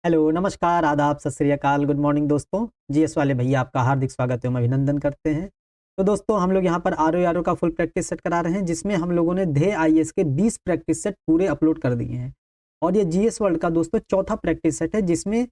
Hello, नमस्कार, आदाब, सत श्री अकाल, गुड मॉर्निंग दोस्तों। जीएस वाले भैया आपका हार्दिक स्वागत एवं अभिनंदन करते हैं। तो दोस्तों हम लोग यहाँ पर आरओ का फुल प्रैक्टिस सेट करा रहे हैं, जिसमें हम लोगों ने ध्येय आईएएस के 20 प्रैक्टिस सेट पूरे अपलोड कर दिए हैं। और ये जीएस वर्ल्ड का दोस्तों चौथा प्रैक्टिस सेट है, जिसमें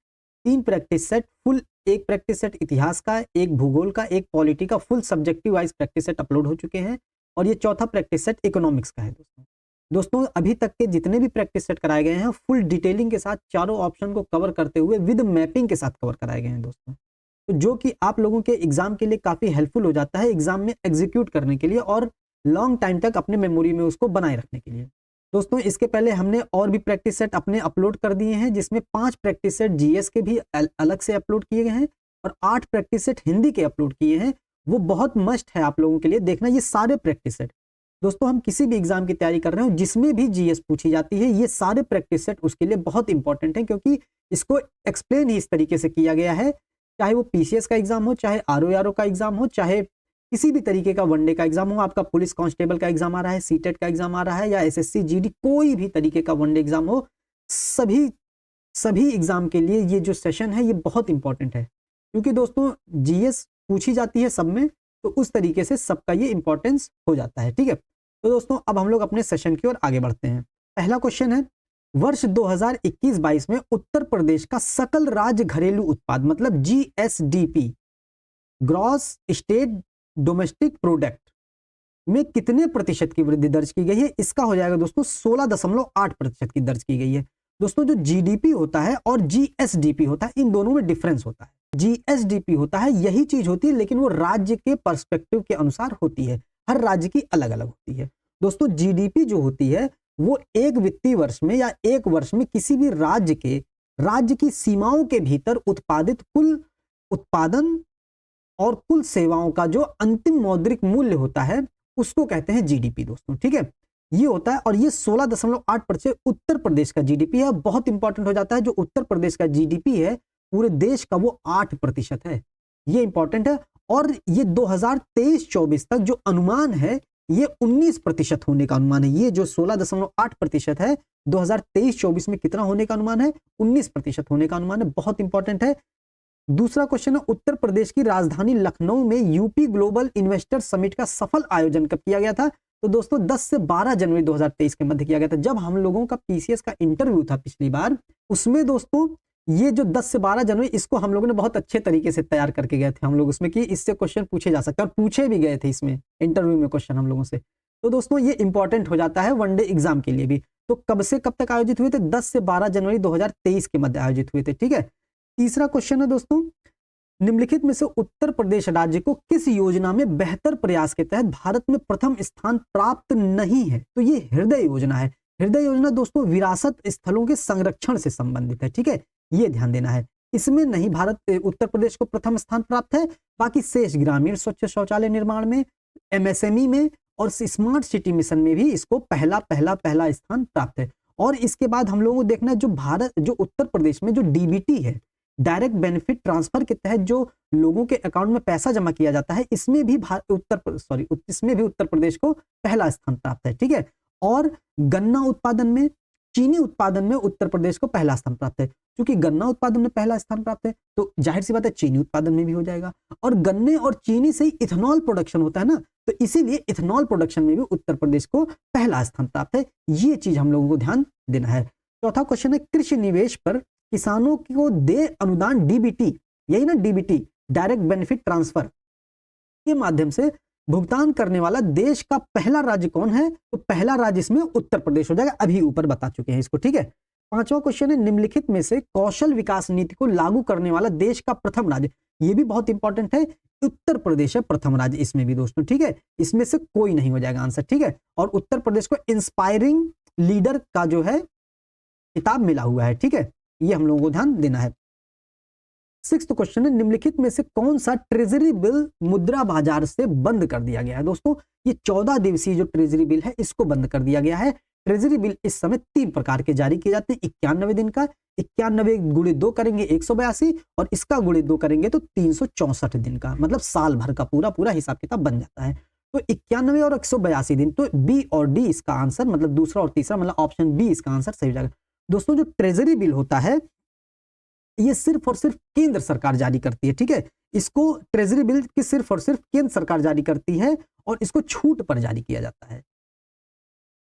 3 प्रैक्टिस सेट फुल, एक प्रैक्टिस सेट इतिहास का, एक भूगोल का, एक पॉलिटी का full subjective wise practice set upload हो चुके हैं। और ये चौथा प्रैक्टिस सेट इकोनॉमिक्स का है दोस्तों। दोस्तों अभी तक के जितने भी प्रैक्टिस सेट कराए गए हैं फुल डिटेलिंग के साथ चारों ऑप्शन को कवर करते हुए विद मैपिंग के साथ कवर कराए गए हैं दोस्तों। तो जो कि आप लोगों के एग्जाम के लिए काफी हेल्पफुल हो जाता है एग्जाम में एग्जीक्यूट करने के लिए और लॉन्ग टाइम तक अपने मेमोरी में उसको बनाए रखने के लिए। दोस्तों इसके पहले हमने और भी प्रैक्टिस सेट अपने अपलोड कर दिए हैं, जिसमें 5 प्रैक्टिस सेट जीएस के भी अलग से अपलोड किए गए हैं और 8 प्रैक्टिस सेट हिंदी के अपलोड किए हैं। वो बहुत मस्ट है आप लोगों के लिए देखना ये सारे प्रैक्टिस सेट। दोस्तों हम किसी भी एग्जाम की तैयारी कर रहे हो जिसमें भी जीएस पूछी जाती है, ये सारे प्रैक्टिस सेट उसके लिए बहुत इंपॉर्टेंट है, क्योंकि इसको एक्सप्लेन ही इस तरीके से किया गया है। चाहे वो पीसीएस का एग्जाम हो, चाहे आरओ का एग्जाम हो, चाहे किसी भी तरीके का वनडे का एग्जाम हो, आपका पुलिस कांस्टेबल का एग्जाम आ रहा है, सीटेट का एग्जाम आ रहा है, या एसएससी जीडी कोई भी तरीके का वनडे एग्जाम हो, सभी एग्जाम के लिए ये जो सेशन है ये बहुत इंपॉर्टेंट है। क्योंकि दोस्तों जीएस पूछी जाती है सब में, तो उस तरीके से सबका ये इंपॉर्टेंस हो जाता है। ठीक है, तो दोस्तों अब हम लोग अपने सेशन की ओर आगे बढ़ते हैं। पहला क्वेश्चन है, वर्ष 2021-22 में उत्तर प्रदेश का सकल राज्य घरेलू उत्पाद मतलब GSDP, gross state domestic product, में कितने प्रतिशत की वृद्धि दर्ज की गई है? इसका हो जाएगा दोस्तों 16.8% की दर्ज की गई है। दोस्तों जो जीडीपी होता है और जीएसडीपी होता है, इन दोनों में डिफरेंस होता है। जीएसडीपी होता है यही चीज होती है, लेकिन वो राज्य के पर्सपेक्टिव के अनुसार होती है, हर राज्य की अलग अलग होती है। दोस्तों जीडीपी जो होती है वो एक वित्तीय वर्ष में या एक वर्ष में किसी भी राज्य की सीमाओं के भीतर उत्पादित कुल उत्पादन और कुल सेवाओं का जो अंतिम मौद्रिक मूल्य होता है उसको कहते हैं जीडीपी दोस्तों। ठीक है, ये होता है और ये 16.8% उत्तर प्रदेश का जीडीपी है। बहुत इंपॉर्टेंट हो जाता है, जो उत्तर प्रदेश का जीडीपी है पूरे देश का वो 8% है। ये इंपॉर्टेंट है। और ये 2023-24 तक जो अनुमान है ये 19% होने का अनुमान है। ये जो 16.8% है 2023-24 में कितना होने का अनुमान है? 19% होने का अनुमान है। बहुत इंपॉर्टेंट है। दूसरा क्वेश्चन है, उत्तर प्रदेश की राजधानी लखनऊ में यूपी ग्लोबल इन्वेस्टर समिट का सफल आयोजन कब किया गया था? तो दोस्तों 10 से 12 जनवरी 2023 के मध्य किया गया था। जब हम लोगों का पीसीएस का इंटरव्यू था पिछली बार, उसमें दोस्तों ये जो 10 से 12 जनवरी, इसको हम लोगों ने बहुत अच्छे तरीके से तैयार करके गए थे हम लोग उसमें, कि इससे क्वेश्चन पूछे जा सकते हैं, और पूछे भी गए थे इसमें इंटरव्यू में क्वेश्चन हम लोगों से। तो दोस्तों ये इंपॉर्टेंट हो जाता है वनडे एग्जाम के लिए भी। तो कब से कब तक आयोजित हुए थे? 10 से 12 जनवरी 2023 के मध्य आयोजित हुए थे। ठीक है, तीसरा क्वेश्चन है दोस्तों, निम्नलिखित में से उत्तर प्रदेश राज्य को किस योजना में बेहतर प्रयास के तहत भारत में प्रथम स्थान प्राप्त नहीं है? तो ये हृदय योजना है। हृदय योजना दोस्तों विरासत स्थलों के संरक्षण से संबंधित है। ठीक है, ये ध्यान देना है। इसमें नहीं भारत उत्तर प्रदेश को प्रथम स्थान प्राप्त है, बाकी शेष ग्रामीण स्वच्छ शौचालय निर्माण में, एमएसएमई में और स्मार्ट सिटी मिशन में भी इसको पहला स्थान प्राप्त है। और इसके बाद हम लोगों को देखना है, जो उत्तर प्रदेश में जो डीबीटी है, डायरेक्ट बेनिफिट ट्रांसफर के तहत जो लोगों के अकाउंट में पैसा जमा किया जाता है, इसमें भी उत्तर प्रदेश को पहला स्थान प्राप्त है। ठीक है, और गन्ना उत्पादन में, चीनी उत्पादन में उत्तर प्रदेश को पहला स्थान प्राप्त है। क्योंकि गन्ना उत्पादन में पहला स्थान प्राप्त है तो जाहिर सी बात है चीनी उत्पादन में भी हो जाएगा। और गन्ने और चीनी से ही इथेनॉल प्रोडक्शन होता है ना, तो इसीलिए इथेनॉल प्रोडक्शन में भी उत्तर प्रदेश को पहला स्थान प्राप्त है। ये चीज हम लोगों को ध्यान देना है। चौथा क्वेश्चन है, कृषि निवेश पर किसानों को दे अनुदान डीबीटी, यही ना डीबीटी, डायरेक्ट बेनिफिट ट्रांसफर के माध्यम से भुगतान करने वाला देश का पहला राज्य कौन है? तो पहला राज्य इसमें उत्तर प्रदेश हो जाएगा। अभी ऊपर बता चुके हैं इसको। ठीक है, पांचवा क्वेश्चन है, निम्नलिखित में से कौशल विकास नीति को लागू करने वाला देश का प्रथम राज्य, ये भी बहुत इंपॉर्टेंट है, उत्तर प्रदेश है प्रथम राज्य इसमें भी दोस्तों। ठीक है, इसमें से कोई नहीं हो जाएगा आंसर। ठीक है, और उत्तर प्रदेश को इंस्पायरिंग लीडर का जो है किताब मिला हुआ है। ठीक है, ये हम लोगों को ध्यान देना है। सिक्स्थ क्वेश्चन है, निम्नलिखित में से कौन सा ट्रेजरी बिल मुद्रा बाजार से बंद कर दिया गया है? दोस्तों ये 14 दिवसीय जो ट्रेजरी बिल है इसको बंद कर दिया गया है। ट्रेजरी बिल इस समय 3 प्रकार के जारी किए जाते हैं। 91 दिन का, 91 गुणे 2 करेंगे 182, और इसका गुणे 2 करेंगे तो 364 दिन का, मतलब साल भर का पूरा हिसाब किताब बन जाता है। तो 91 और 182 दिन, तो बी और डी इसका आंसर, मतलब दूसरा और तीसरा, मतलब ऑप्शन बी इसका आंसर सही हो जाएगा। दोस्तों जो ट्रेजरी बिल होता है ये सिर्फ और सिर्फ केंद्र सरकार जारी करती है, ठीक है। इसको ट्रेजरी बिल की सिर्फ और सिर्फ केंद्र सरकार जारी करती है और इसको छूट पर जारी किया जाता है।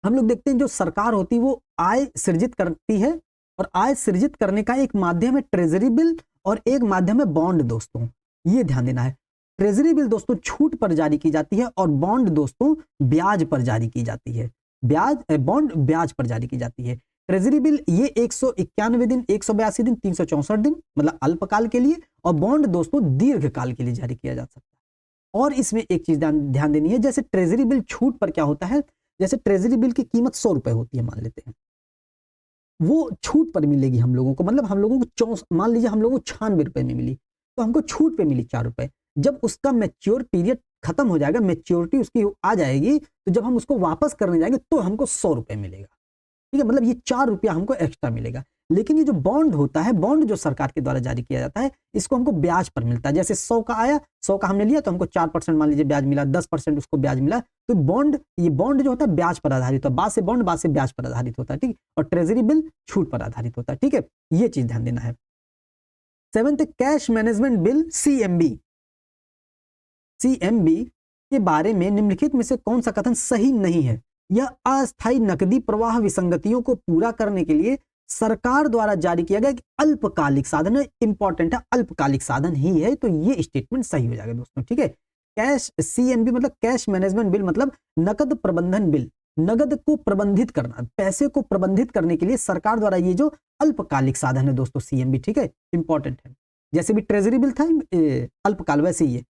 हम लोग देखते हैं जो सरकार होती है वो आय सृजित करती है और आय सृजित करने का एक माध्यम है ट्रेजरी बिल और एक माध्यम है बॉन्ड दोस्तों, ये ध्यान देना है। ट्रेजरी बिल दोस्तों छूट पर जारी की जाती है और बॉन्ड दोस्तों ब्याज पर जारी की जाती है। बॉन्ड ब्याज पर जारी की जाती है। ट्रेजरी बिल ये 191 दिन, 182 दिन, 364 दिन मतलब अल्पकाल के लिए, और बॉन्ड दोस्तों दीर्घकाल के लिए जारी किया जा सकता है। और इसमें एक चीज ध्यान देनी है, जैसे ट्रेजरी बिल छूट पर क्या होता है, जैसे ट्रेजरी बिल की कीमत 100 रुपए होती है मान लेते हैं, वो छूट पर मिलेगी हम लोगों को, मतलब हम लोगों को मान लीजिए हम लोगों को 96 रुपए में मिली, तो हमको छूट पे मिली 4 रुपए। जब उसका मैच्योर पीरियड खत्म हो जाएगा, मैच्योरिटी उसकी आ जाएगी, तो जब हम उसको वापस करने जाएंगे तो हमको 100 रुपए मिलेगा, ठीक है। मतलब ये 4 रुपया हमको एक्स्ट्रा मिलेगा। लेकिन ये जो बॉन्ड होता है, बॉन्ड जो सरकार के द्वारा जारी किया जाता है, इसको हमको ब्याज पर मिलता है। जैसे 100 का आया, 100 का हमने लिया तो हमको 4% मान लीजिए ब्याज मिला, 10% उसको ब्याज मिला। तो ये बॉन्ड जो होता है ब्याज पर आधारित होता है, बाद से बॉन्ड, बाद से ब्याज पर आधारित होता है, ठीक। और ट्रेजरी बिल छूट पर आधारित होता है, ठीक है। ये चीज ध्यान देना है। 7th cash management bill CMB के बारे में निम्नलिखित में से कौन सा कथन सही नहीं है। यह अस्थायी नकदी प्रवाह विसंगतियों को पूरा करने के लिए सरकार द्वारा जारी किया गया अल्पकालिक साधन है। इंपॉर्टेंट है, अल्पकालिक साधन ही है, तो ये स्टेटमेंट सही हो जाएगा दोस्तों, ठीक है। कैश सीएमबी मतलब कैश मैनेजमेंट बिल मतलब नकद प्रबंधन बिल, नगद को प्रबंधित करना, पैसे को प्रबंधित करने के लिए सरकार द्वारा ये जो अल्पकालिक साधन है दोस्तों सीएमबी, ठीक है, इंपॉर्टेंट है। जैसे भी ट्रेजरी बिल था अल्पकाल, वैसे ही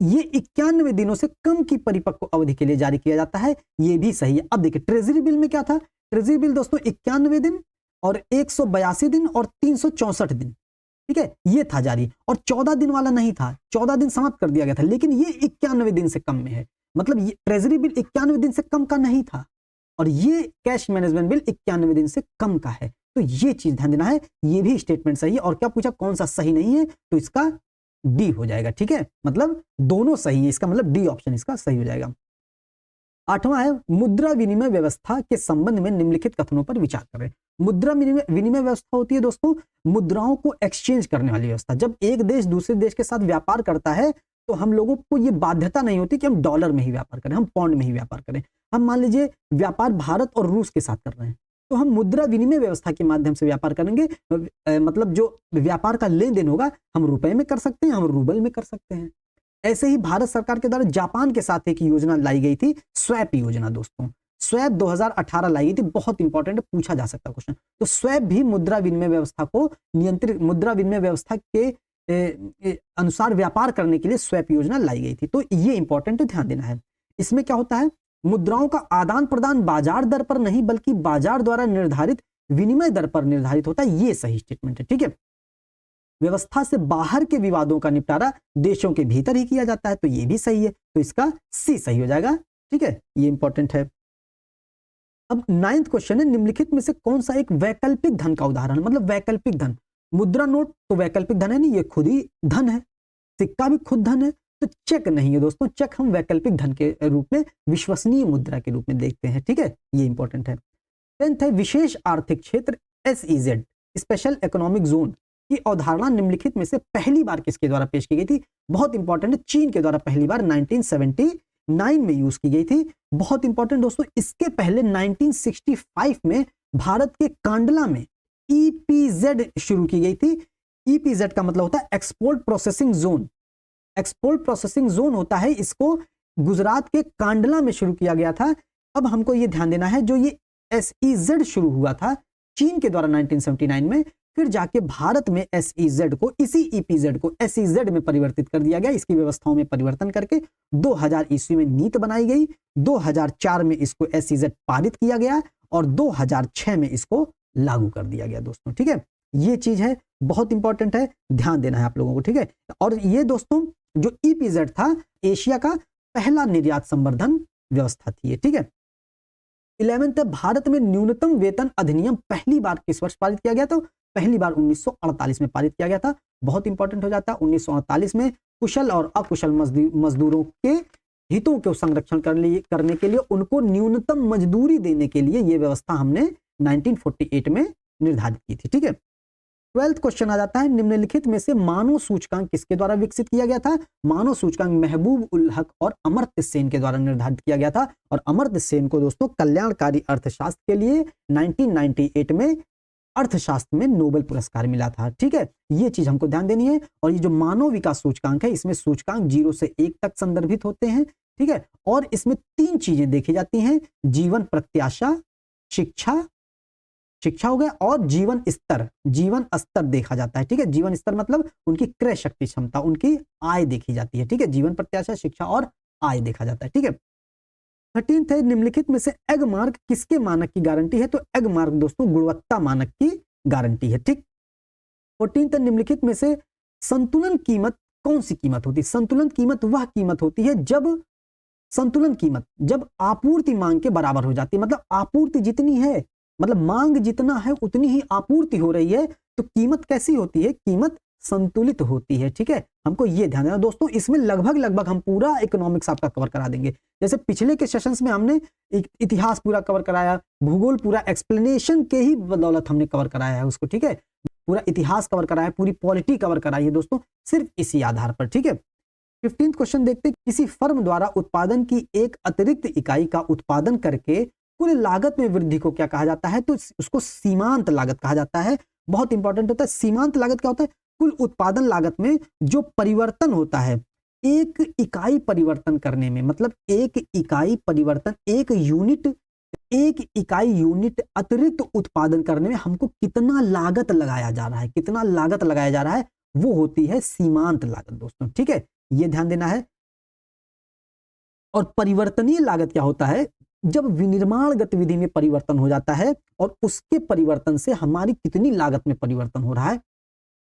ये 91 दिनों से कम की परिपक्व अवधि के लिए जारी किया जाता है, ये भी सही है। अब देखिए ट्रेजरी बिल में क्या था, ट्रेजरी बिल दोस्तों 91 दिन और 182 दिन और 364 दिन, ठीक है, ये था जारी, और 14 दिन वाला नहीं था, 14 दिन समाप्त कर दिया गया था, लेकिन ये 91 दिन से कम में है। मतलब ये ट्रेजरी बिल 91 दिन से कम का नहीं था और ये कैश मैनेजमेंट बिल 91 दिन से कम का है, तो ये चीज ध्यान देना है। ये भी स्टेटमेंट सही है। और क्या पूछा कौन सा सही नहीं है, तो इसका डी हो जाएगा, ठीक है, मतलब दोनों सही है, इसका मतलब डी ऑप्शन इसका सही हो जाएगा। 8वां है मुद्रा विनिमय व्यवस्था के संबंध में निम्नलिखित कथनों पर विचार करें। मुद्रा विनिमय व्यवस्था होती है दोस्तों मुद्राओं को एक्सचेंज करने वाली व्यवस्था। जब एक देश दूसरे देश के साथ व्यापार करता है तो हम लोगों को ये बाध्यता नहीं होती कि हम डॉलर में ही व्यापार करें, हम पाउंड में ही व्यापार करें। हम मान लीजिए व्यापार भारत और रूस के साथ कर रहे हैं, तो हम मुद्रा विनिमय व्यवस्था के माध्यम से व्यापार करेंगे। मतलब जो व्यापार का लेन देन होगा हम रुपए में कर सकते हैं, हम रूबल में कर सकते हैं। ऐसे ही भारत सरकार के द्वारा जापान के साथ एक योजना लाई गई थी, स्वैप योजना दोस्तों। स्वैप 2018 लाई गई थी, बहुत इंपॉर्टेंट है, पूछा जा सकता क्वेश्चन। तो स्वैप भी मुद्रा विनिमय व्यवस्था को नियंत्रित, मुद्रा विनिमय व्यवस्था के अनुसार व्यापार करने के लिए स्वैप योजना लाई गई थी, तो ये इंपॉर्टेंट है, ध्यान देना है। इसमें क्या होता है, मुद्राओं का आदान प्रदान बाजार दर पर नहीं बल्कि बाजार द्वारा निर्धारित विनिमय दर पर निर्धारित होता है, ये सही स्टेटमेंट है, ठीक है। व्यवस्था से बाहर के विवादों का निपटारा देशों के भीतर ही किया जाता है, तो ये भी सही है, तो इसका सी सही हो जाएगा, ठीक है, ये इंपॉर्टेंट है। अब 9th क्वेश्चन है निम्नलिखित में से कौन सा एक वैकल्पिक धन का उदाहरण, मतलब वैकल्पिक धन। मुद्रा नोट तो वैकल्पिक धन है नहीं, ये खुद ही धन है, सिक्का भी खुद धन है, तो चेक नहीं है दोस्तों, चेक हम वैकल्पिक धन के रूप में, विश्वसनीय मुद्रा के रूप में देखते हैं, ठीक है, ये इंपॉर्टेंट है। 10th है विशेष आर्थिक क्षेत्र SEZ स्पेशल इकोनॉमिक जोन की अवधारणा निम्नलिखित में से पहली बार किसके द्वारा पेश की गई थी। बहुत इंपॉर्टेंट है, चीन के द्वारा पहली बार 1979 में यूज की गई थी। बहुत इंपॉर्टेंट दोस्तों, इसके पहले 1965 में भारत के कांडला में EPZ शुरू की गई थी। EPZ का मतलब होता है export processing zone. Export processing zone होता है, इसको गुजरात के कांडला में शुरू किया गया था। अब हमको ये ध्यान देना है, जो ये SEZ शुरू हुआ था चीन के द्वारा 1979 में, फिर जाके भारत में SEZ को, इसी EPZ को SEZ में परिवर्तित कर दिया गया। इसकी व्यवस्थाओं में परिवर्तन करके 2000 ईस्वी में नीति बनाई गई, 2004 में इसको SEZ पारित किया गया और 2006 में इसको लागू कर दिया गया दोस्तों, ठीक है। ये चीज है, बहुत इंपॉर्टेंट है, ध्यान देना है आप लोगों को, ठीक है। और ये दोस्तों जो EPZ था एशिया का पहला निर्यात संवर्धन व्यवस्था थी, ठीक है। 11th है भारत में न्यूनतम वेतन अधिनियम पहली बार किस वर्ष पारित किया गया था। पहली बार 1948 में पारित किया गया था। बहुत इंपॉर्टेंट हो जाता है, 1948 में कुशल और अकुशल मजदूरों के हितों को संरक्षण करने के लिए, उनको न्यूनतम मजदूरी देने के लिए यह व्यवस्था हमने 1948 में निर्धारित की थी, ठीक है। 12th क्वेश्चन आ जाता है, निम्नलिखित में से मानव सूचकांक किसके द्वारा विकसित किया गया था? मानव सूचकांक महबूब उल हक और अमर्त्य सेन के द्वारा निर्धारित किया गया था। और अमर्त्य सेन को दोस्तों कल्याणकारी अर्थशास्त्र के लिए 1998 में अर्थशास्त्र में नोबेल पुरस्कार मिला था। ठीक है, ये चीज हमको ध्यान देनी है। और ये जो मानव विकास सूचकांक है, इसमें सूचकांक 0 से 1 तक संदर्भित होते हैं। ठीक है, और इसमें 3 चीजें देखी जाती हैं, जीवन प्रत्याशा, शिक्षा हो गया, और जीवन स्तर देखा जाता है। ठीक है, जीवन स्तर मतलब उनकी क्रय शक्ति क्षमता, उनकी आय देखी जाती है। ठीक है, जीवन प्रत्याशा, शिक्षा और आय देखा जाता है। ठीक है, 13th है, निम्नलिखित में से एग मार्क किसके मानक की गारंटी है? तो एग मार्क दोस्तों गुणवत्ता मानक की गारंटी है। ठीक, 14th है, निम्नलिखित में से संतुलन कीमत कौन सी कीमत होती है? संतुलन कीमत वह कीमत होती है जब आपूर्ति मांग के बराबर हो जाती है। मतलब आपूर्ति जितनी है, मतलब मांग जितना है उतनी ही आपूर्ति हो रही है, तो कीमत कैसी होती है? कीमत संतुलित होती है। ठीक है, हमको ये ध्यान देना दोस्तों। इसमें लगभग हम पूरा इकोनॉमिक्स आपका कवर करा देंगे। जैसे पिछले के सेशंस में हमने इतिहास पूरा कवर कराया, भूगोल पूरा एक्सप्लेनेशन के ही बदौलत हमने कवर कराया है उसको। ठीक है, पूरा इतिहास कवर कराया, पूरी पॉलिटी कवर कराई है दोस्तों, सिर्फ इसी आधार पर। ठीक है, 15th क्वेश्चन देखते हैं, किसी फर्म द्वारा उत्पादन की एक अतिरिक्त इकाई का उत्पादन करके कुल लागत में वृद्धि को क्या कहा जाता है? तो उसको सीमांत लागत कहा जाता है। बहुत इंपॉर्टेंट होता है। सीमांत लागत क्या होता है? कुल उत्पादन लागत में जो परिवर्तन होता है एक इकाई परिवर्तन करने में, मतलब एक इकाई परिवर्तन, एक इकाई यूनिट अतिरिक्त उत्पादन करने में हमको कितना लागत लगाया जा रहा है, वो होती है सीमांत लागत दोस्तों। ठीक है, ये ध्यान देना है। और परिवर्तनीय लागत क्या होता है? जब विनिर्माण गतिविधि में परिवर्तन हो जाता है और उसके परिवर्तन से हमारी कितनी लागत में परिवर्तन हो रहा है,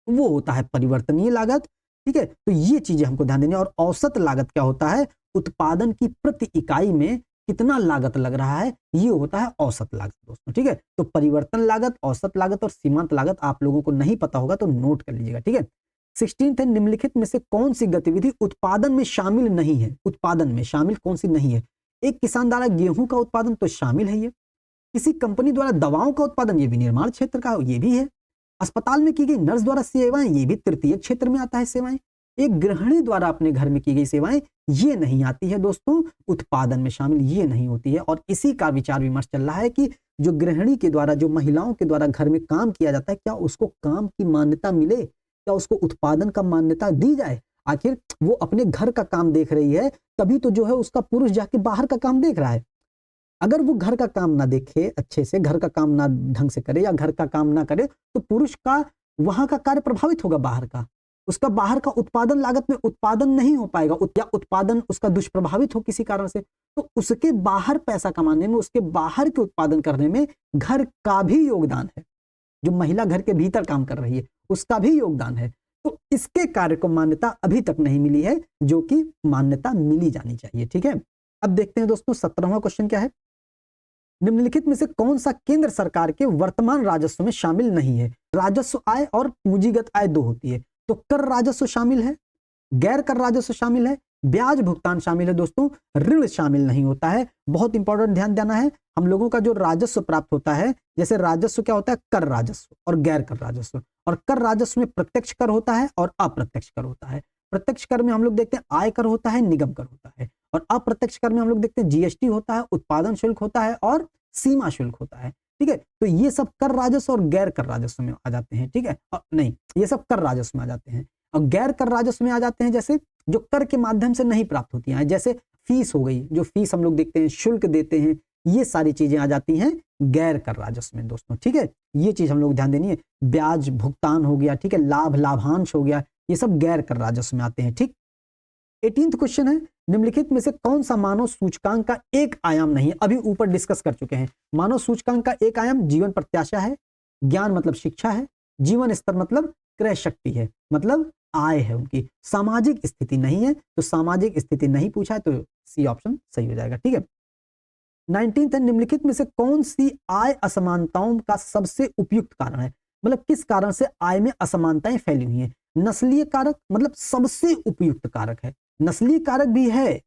वो होता है परिवर्तनीय लागत। ठीक है, तो ये चीजें हमको ध्यान देनी है। और औसत लागत क्या होता है? उत्पादन की प्रति इकाई में कितना लागत लग रहा है, ये होता है औसत लागत दोस्तों। ठीक है, तो परिवर्तन लागत, औसत लागत और सीमांत लागत आप लोगों को नहीं पता होगा तो नोट कर लीजिएगा। ठीक है, 16th है, निम्नलिखित में से कौन सी गतिविधि उत्पादन में शामिल नहीं है? उत्पादन में शामिल कौन सी नहीं है? एक किसान द्वारा गेहूं का उत्पादन तो शामिल है, ये किसी कंपनी द्वारा दवाओं का उत्पादन, ये विनिर्माण क्षेत्र का ये भी है। अस्पताल में की गई नर्स द्वारा सेवाएं, ये भी तृतीय क्षेत्र में आता है सेवाएं। एक गृहिणी द्वारा अपने घर में की गई सेवाएं, ये नहीं आती है दोस्तों, उत्पादन में शामिल ये नहीं होती है। और इसी का विचार विमर्श चल रहा है कि जो गृहिणी के द्वारा, जो महिलाओं के द्वारा घर में काम किया जाता है, क्या उसको काम की मान्यता मिले, क्या उसको उत्पादन का मान्यता दी जाए? आखिर वो अपने घर का काम देख रही है, तभी तो जो है उसका पुरुष जाके बाहर का काम देख रहा है। अगर वो घर का काम ना देखे अच्छे से, घर का काम ना ढंग से करे या घर का काम ना करे, तो पुरुष का वहां का कार्य प्रभावित होगा, बाहर का, उसका बाहर का उत्पादन लागत में उत्पादन नहीं हो पाएगा, या उत्पादन उसका दुष्प्रभावित हो किसी कारण से, तो उसके बाहर पैसा कमाने में, उसके बाहर के उत्पादन करने में घर का भी योगदान है। जो महिला घर के भीतर काम कर रही है उसका भी योगदान है। तो इसके कार्य को मान्यता अभी तक नहीं मिली है, जो कि मान्यता मिली जानी चाहिए। ठीक है, अब देखते हैं दोस्तों 17वां क्वेश्चन क्या है। निम्नलिखित में से कौन सा केंद्र सरकार के वर्तमान राजस्व में शामिल नहीं है? राजस्व आय और पूंजीगत आय दो होती है, तो कर राजस्व शामिल है, गैर कर राजस्व शामिल है, ब्याज भुगतान शामिल है दोस्तों, ऋण शामिल नहीं होता है। बहुत इंपॉर्टेंट ध्यान देना है, हम लोगों का जो राजस्व प्राप्त होता है, जैसे राजस्व क्या होता है? कर राजस्व और गैर कर राजस्व। और कर राजस्व में प्रत्यक्ष कर होता है और अप्रत्यक्ष कर होता है। प्रत्यक्ष कर में हम लोग देखते हैं आय कर होता है, निगम कर होता है, और अप्रत्यक्ष कर में हम लोग देखते हैं जीएसटी होता है, उत्पादन शुल्क होता है और सीमा शुल्क होता है। ठीक है, तो ये सब कर राजस्व और गैर कर राजस्व में आ जाते हैं। ठीक है, नहीं, ये सब कर राजस्व में आ जाते हैं। और गैर कर राजस्व में आ जाते हैं जैसे जो कर के माध्यम से नहीं प्राप्त होती हैं, जैसे फीस हो गई, जो फीस हम लोग देखते हैं, शुल्क देते हैं, ये सारी चीजें आ जाती हैं गैर कर राजस्व में दोस्तों। ठीक है, ये चीज हम लोग ध्यान देनी है। ब्याज भुगतान हो गया, ठीक है, लाभ लाभांश हो गया, ये सब गैर कर राजस्व में आते हैं। ठीक, 18th क्वेश्चन है, निम्नलिखित में से कौन सा मानव सूचकांक का एक आयाम नहीं है? अभी ऊपर डिस्कस कर चुके हैं। मानव सूचकांक का एक आयाम जीवन प्रत्याशा है, ज्ञान मतलब शिक्षा है, जीवन स्तर मतलब क्रय शक्ति है, मतलब आय है उनकी, सामाजिक स्थिति नहीं है, तो सामाजिक स्थिति नहीं पूछा है, तो सी ऑप्शन सही हो जाएगा। ठीक है, 19th है, निम्नलिखित में से कौन सी आय असमानताओं का सबसे उपयुक्त कारण है? मतलब किस कारण से आय में असमानताएं फैली हुई हैं? नस्लीय कारक मतलब सबसे उपयुक्त कारक है, नस्लीय कारक भी है,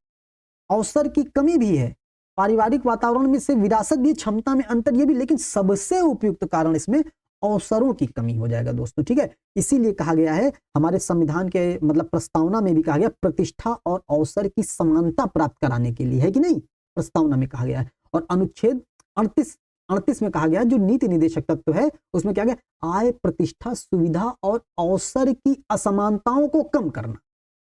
अवसर की कमी भी है, पारिवारिक वातावरण में से विरासत भी, क्षमता में अंतर ये भी, लेकिन सबसे उपयुक्त कारण इसमें अवसरों की कमी हो जाएगा दोस्तों, ठीक है। इसीलिए कहा गया है हमारे संविधान के मतलब प्रस्तावना में भी कहा गया प्रतिष्ठा और अवसर की समानता प्राप्त कराने के लिए, है कि नहीं, प्रस्तावना में कहा गया है। और अनुच्छेद 38 में कहा गया जो नीति निदेशक तत्व है उसमें क्या गया, आय, प्रतिष्ठा, सुविधा और अवसर की असमानताओं को कम करना,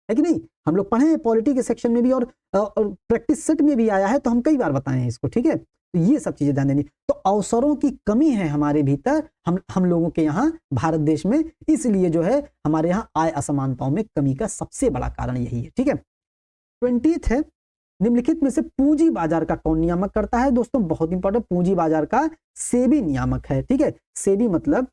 है कि नहीं। हम लोग पढ़े हैं पॉलिटी के सेक्शन में भी और प्रैक्टिस सेट में भी आया है, तो हम कई बार बताए हैं इसको, ठीक है। तो ये सब चीजें ध्यान देनी। तो अवसरों की कमी है हमारे भीतर, हम लोगों के यहाँ भारत देश में, इसलिए जो है हमारे यहाँ आय असमानताओं में कमी का सबसे बड़ा कारण यही है, ठीक है। 20th है, निम्नलिखित में से पूंजी बाजार का कौन नियामक करता है दोस्तों, बहुत इंपॉर्टेंट, पूंजी बाजार का सेबी नियामक है, ठीक है। सेबी मतलब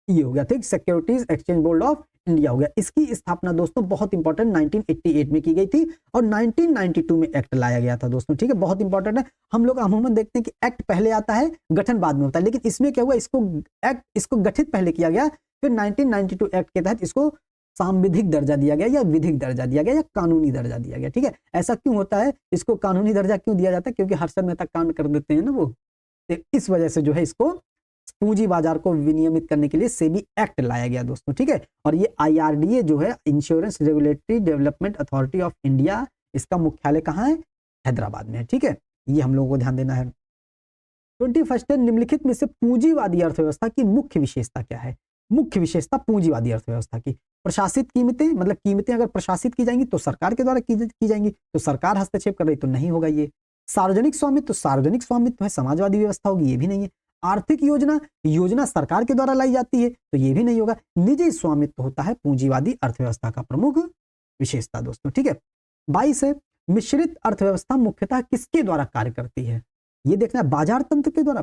ये हो गया, ठीक, securities exchange board of India हो गया। इसकी स्थापना दोस्तों बहुत इंपॉर्टेंट 1988 में की गई थी और 1992 में एक्ट लाया गया था दोस्तों, ठीक है, बहुत इंपॉर्टेंट है। हम लोग अमूमन देखते हैं कि एक्ट पहले आता है, गठन बाद में होता है, लेकिन इसमें क्या हुआ, इसको गठित पहले किया गया, फिर 1992 एक्ट के तहत इसको सांविधिक दर्जा दिया गया या विधिक दर्जा दिया गया या कानूनी दर्जा दिया गया, ठीक है। ऐसा क्यों होता है, इसको कानूनी दर्जा क्यों दिया जाता है, क्योंकि हर्षद मेहता कांड कर देते हैं ना वो, तो इस वजह से जो है इसको पूंजी बाजार को विनियमित करने के लिए सेबी एक्ट लाया गया दोस्तों, ठीक है। और ये IRDA जो है, insurance regulatory development authority of India, इसका मुख्यालय कहाँ है, हैदराबाद में है, ठीक है। ये हम लोगों को ध्यान देना है। 21 निम्नलिखित में से पूंजीवादी अर्थव्यवस्था की मुख्य विशेषता क्या है। मुख्य विशेषता पूंजीवादी अर्थव्यवस्था की, प्रशासित कीमतें, मतलब कीमतें अगर प्रशासित की जाएंगी तो सरकार के द्वारा की जाएंगी, तो सरकार हस्तक्षेप कर रही तो नहीं होगा ये। सार्वजनिक स्वामित्व, तो सार्वजनिक स्वामित्व है, समाजवादी व्यवस्था होगी, ये भी नहीं है। आर्थिक योजना सरकार के द्वारा लाई जाती है, तो ये भी नहीं होगा। निजी स्वामित्व होता है पूंजीवादी अर्थव्यवस्था का प्रमुख विशेषता दोस्तों, ठीक है। 22 है, मिश्रित अर्थव्यवस्था मुख्यतः किसके द्वारा कार्य करती है। ये देखना है, बाजार तंत्र के द्वारा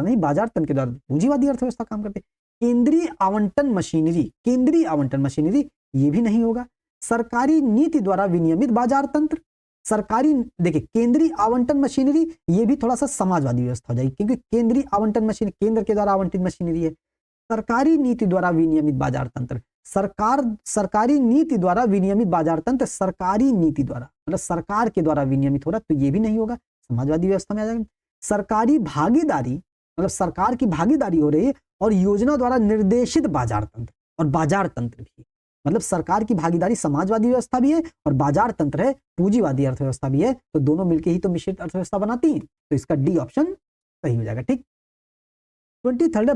नहीं, बाजार तंत्र के द्वारा पूंजीवादी अर्थव्यवस्था काम करती है। केंद्रीय आवंटन मशीनरी, ये भी नहीं होगा। सरकारी नीति द्वारा विनियमित बाजार तंत्र, देखिए केंद्रीय आवंटन मशीनरी, ये भी थोड़ा सा समाजवादी व्यवस्था हो जाएगी, क्योंकि केंद्रीय आवंटन मशीनरी केंद्र के द्वारा आवंटित मशीनरी है। सरकारी नीति द्वारा विनियमित बाजार तंत्र, सरकारी नीति द्वारा विनियमित बाजार तंत्र, सरकारी नीति द्वारा मतलब सरकार के द्वारा विनियमित हो रहा, तो ये भी नहीं होगा, समाजवादी व्यवस्था में आ जाएगा। सरकारी भागीदारी, मतलब सरकार की भागीदारी हो रही है और योजना द्वारा निर्देशित बाजार तंत्र, और बाजार तंत्र भी, मतलब सरकार की भागीदारी समाजवादी व्यवस्था भी है और बाजार तंत्र है, पूंजीवादी अर्थव्यवस्था भी है, तो दोनों मिलकर ही तो मिश्रित अर्थव्यवस्था बनाती है, तो इसका डी ऑप्शन सही हो जाएगा, ठीक। 23 है,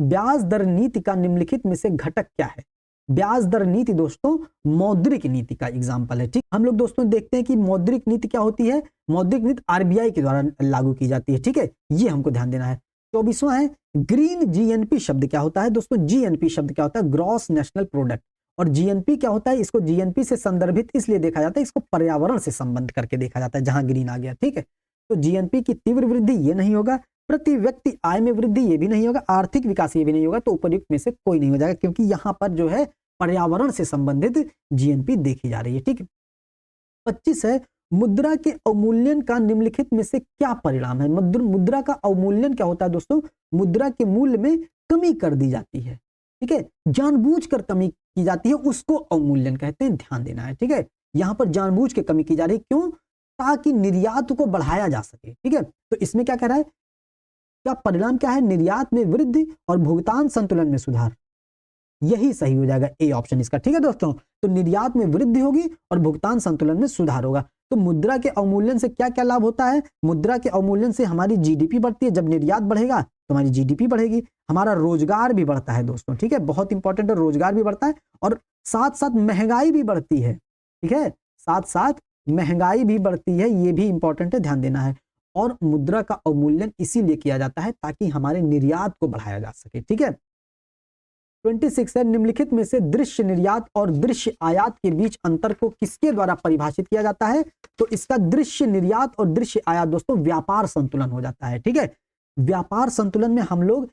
ब्याज दर नीति का निम्नलिखित में से घटक क्या है। ब्याज दर नीति दोस्तों मौद्रिक नीति का एग्जाम्पल है, ठीक। हम लोग दोस्तों देखते हैं कि मौद्रिक नीति क्या होती है, मौद्रिक नीति RBI के द्वारा लागू की जाती है, ठीक है, ये हमको ध्यान देना है। 24वां है, ग्रीन GNP शब्द क्या होता है दोस्तों, GNP शब्द क्या होता है, ग्रॉस नेशनल प्रोडक्ट, और GNP क्या होता है, इसको GNP से संदर्भित इसलिए देखा जाता है, इसको पर्यावरण से संबंध करके देखा जाता है, जहां ग्रीन आ गया, ठीक है। तो GNP की तीव्र वृद्धि ये नहीं होगा, प्रति व्यक्ति आय में वृद्धि ये भी नहीं होगा, आर्थिक विकास ये भी नहीं होगा, तो उपयुक्त में से कोई नहीं हो जाएगा, क्योंकि यहां पर जो है पर्यावरण से संबंधित GNP देखी जा रही है, ठीक है। 25 है, मुद्रा के अवमूल्यन का निम्नलिखित में से क्या परिणाम है। मुद्रा का अवमूल्यन क्या होता है दोस्तों, मुद्रा के मूल्य में कमी कर दी जाती है, ठीक है, जानबूझकर कमी की जाती है, उसको अवमूल्यन कहते हैं, ध्यान देना है, ठीक है। यहां पर जानबूझ के कमी की जा रही है, क्यों, ताकि निर्यात को बढ़ाया जा सके, ठीक है। तो इसमें क्या कह रहा है, क्या परिणाम क्या है, निर्यात में वृद्धि और भुगतान संतुलन में सुधार, यही सही हो जाएगा, ए ऑप्शन इसका, ठीक है दोस्तों। तो निर्यात में वृद्धि होगी और भुगतान संतुलन में सुधार होगा। तो मुद्रा के अवमूल्यन से क्या क्या लाभ होता है, मुद्रा के अवमूल्यन से हमारी GDP बढ़ती है, जब निर्यात बढ़ेगा तो हमारी GDP बढ़ेगी, हमारा रोजगार भी बढ़ता है दोस्तों, ठीक है, बहुत इंपॉर्टेंट है, रोजगार भी बढ़ता है और साथ साथ महंगाई भी बढ़ती है, ठीक है, साथ साथ महंगाई भी बढ़ती है, ये भी इंपॉर्टेंट है, ध्यान देना है। और मुद्रा का अवमूल्यन इसीलिए किया जाता है ताकि हमारे निर्यात को बढ़ाया जा सके, ठीक है। 26 है, निम्नलिखित में से दृश्य निर्यात और दृश्य आयात के बीच अंतर को किसके द्वारा परिभाषित किया जाता है। तो इसका दृश्य निर्यात और दृश्य आयात दोस्तों व्यापार संतुलन हो जाता है, ठीक है। व्यापार संतुलन में हम लोग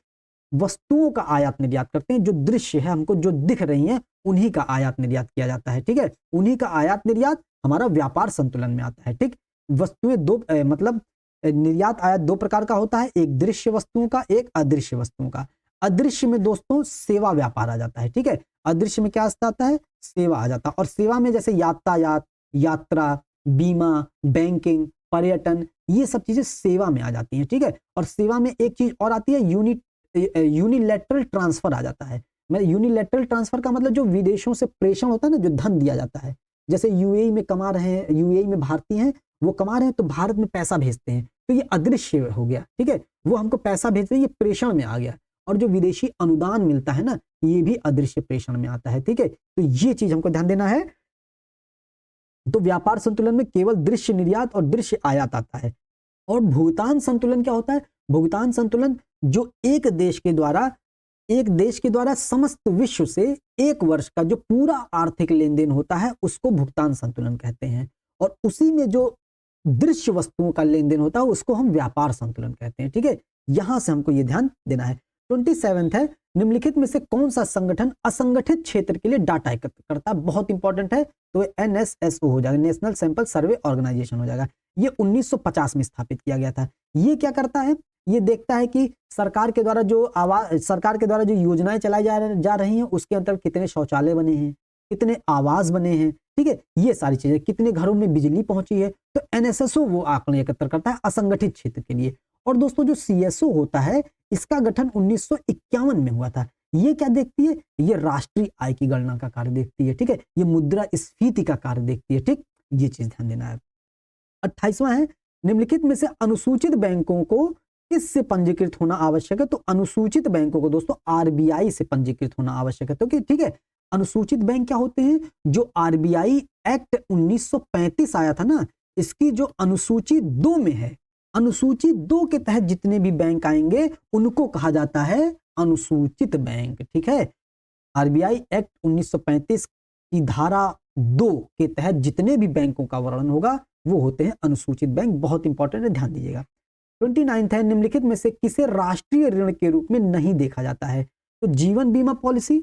वस्तुओं का आयात निर्यात करते हैं, जो दृश्य है हमको जो दिख रही हैं उन्हीं का आयात निर्यात किया जाता है, ठीक है, उन्हीं का आयात निर्यात हमारा व्यापार संतुलन में आता है, ठीक। वस्तुएं दो मतलब निर्यात आयात दो प्रकार का होता है, एक दृश्य वस्तुओं का, एक अदृश्य वस्तुओं का। अदृश्य में दोस्तों सेवा व्यापार आ जाता है, ठीक है, अदृश्य में क्या आता है, सेवा आ जाता है, और सेवा में जैसे यातायात, यात्रा, बीमा, बैंकिंग, पर्यटन, ये सब चीजें सेवा में आ जाती हैं, ठीक है। और सेवा में एक चीज और आती है, यूनिट यूनिलैटरल ट्रांसफर आ जाता है। मतलब यूनिलैटरल ट्रांसफर का मतलब जो विदेशों से प्रेषण होता है ना, जो धन दिया जाता है, जैसे यूएई में कमा रहे हैं, यूएई में भारतीय हैं, वो कमा रहे हैं तो भारत में पैसा भेजते हैं, तो ये अदृश्य हो गया, ठीक है, वो हमको पैसा भेज रहे हैं, ये प्रेषण में आ गया। और जो विदेशी अनुदान मिलता है ना, ये भी अदृश्य प्रेषण में आता है, ठीक है, तो ये चीज हमको ध्यान देना है। तो व्यापार संतुलन में केवल दृश्य निर्यात और दृश्य आयात आता है। और भुगतान संतुलन क्या होता है? भुगतान संतुलन जो एक देश के द्वारा समस्त विश्व से एक वर्ष का जो पूरा आर्थिक लेन देन होता है उसको भुगतान संतुलन कहते हैं। और उसी में जो दृश्य वस्तुओं का लेन देन होता है उसको हम व्यापार संतुलन कहते हैं, ठीक है, यहां से हमको ये ध्यान देना है। 27 है, निम्नलिखित में से कौन सा संगठन असंगठित क्षेत्र के लिए डाटा एकत्र करता है? बहुत इंपॉर्टेंट है, तो NSSO हो जाएगा, नेशनल सैंपल सर्वे ऑर्गेनाइजेशन हो जाएगा। ये 1950 में स्थापित किया गया था। ये क्या करता है? ये देखता है कि सरकार के द्वारा जो योजनाएं चलाई जा रही हैं उसके अंतर्गत कितने शौचालय बने हैं, कितने आवास बने हैं, ठीक है, ये सारी चीजें, कितने घरों में बिजली पहुंची है, तो NSSO वो आंकड़े एकत्र करता है असंगठित क्षेत्र के लिए। और दोस्तों जो CSO होता है इसका गठन 1951 में हुआ था। ये क्या देखती है? ये राष्ट्रीय आय की गणना का कार्य देखती है, ठीक है, ये मुद्रास्फीति का कार्य देखती है, ठीक, ये चीज ध्यान देना है। 28वां है, निम्नलिखित में से अनुसूचित बैंकों को किससे पंजीकृत होना आवश्यक है? तो अनुसूचित बैंकों को दोस्तों RBI से पंजीकृत होना आवश्यक है, तो ठीक है, अनुसूचित बैंक क्या होते हैं? जो RBI एक्ट 1935 आया था ना, इसकी जो अनुसूची 2 में है, अनुसूची 2 के तहत जितने भी बैंक आएंगे उनको कहा जाता है अनुसूचित बैंक, ठीक है। RBI एक्ट 1935 की धारा 2 के तहत जितने भी बैंकों का वर्णन होगा वो होते हैं अनुसूचित बैंक, बहुत इंपॉर्टेंट है, ध्यान दीजिएगा। 29 है, निम्नलिखित में से किसे राष्ट्रीय ऋण के रूप में नहीं देखा जाता है? तो जीवन बीमा पॉलिसी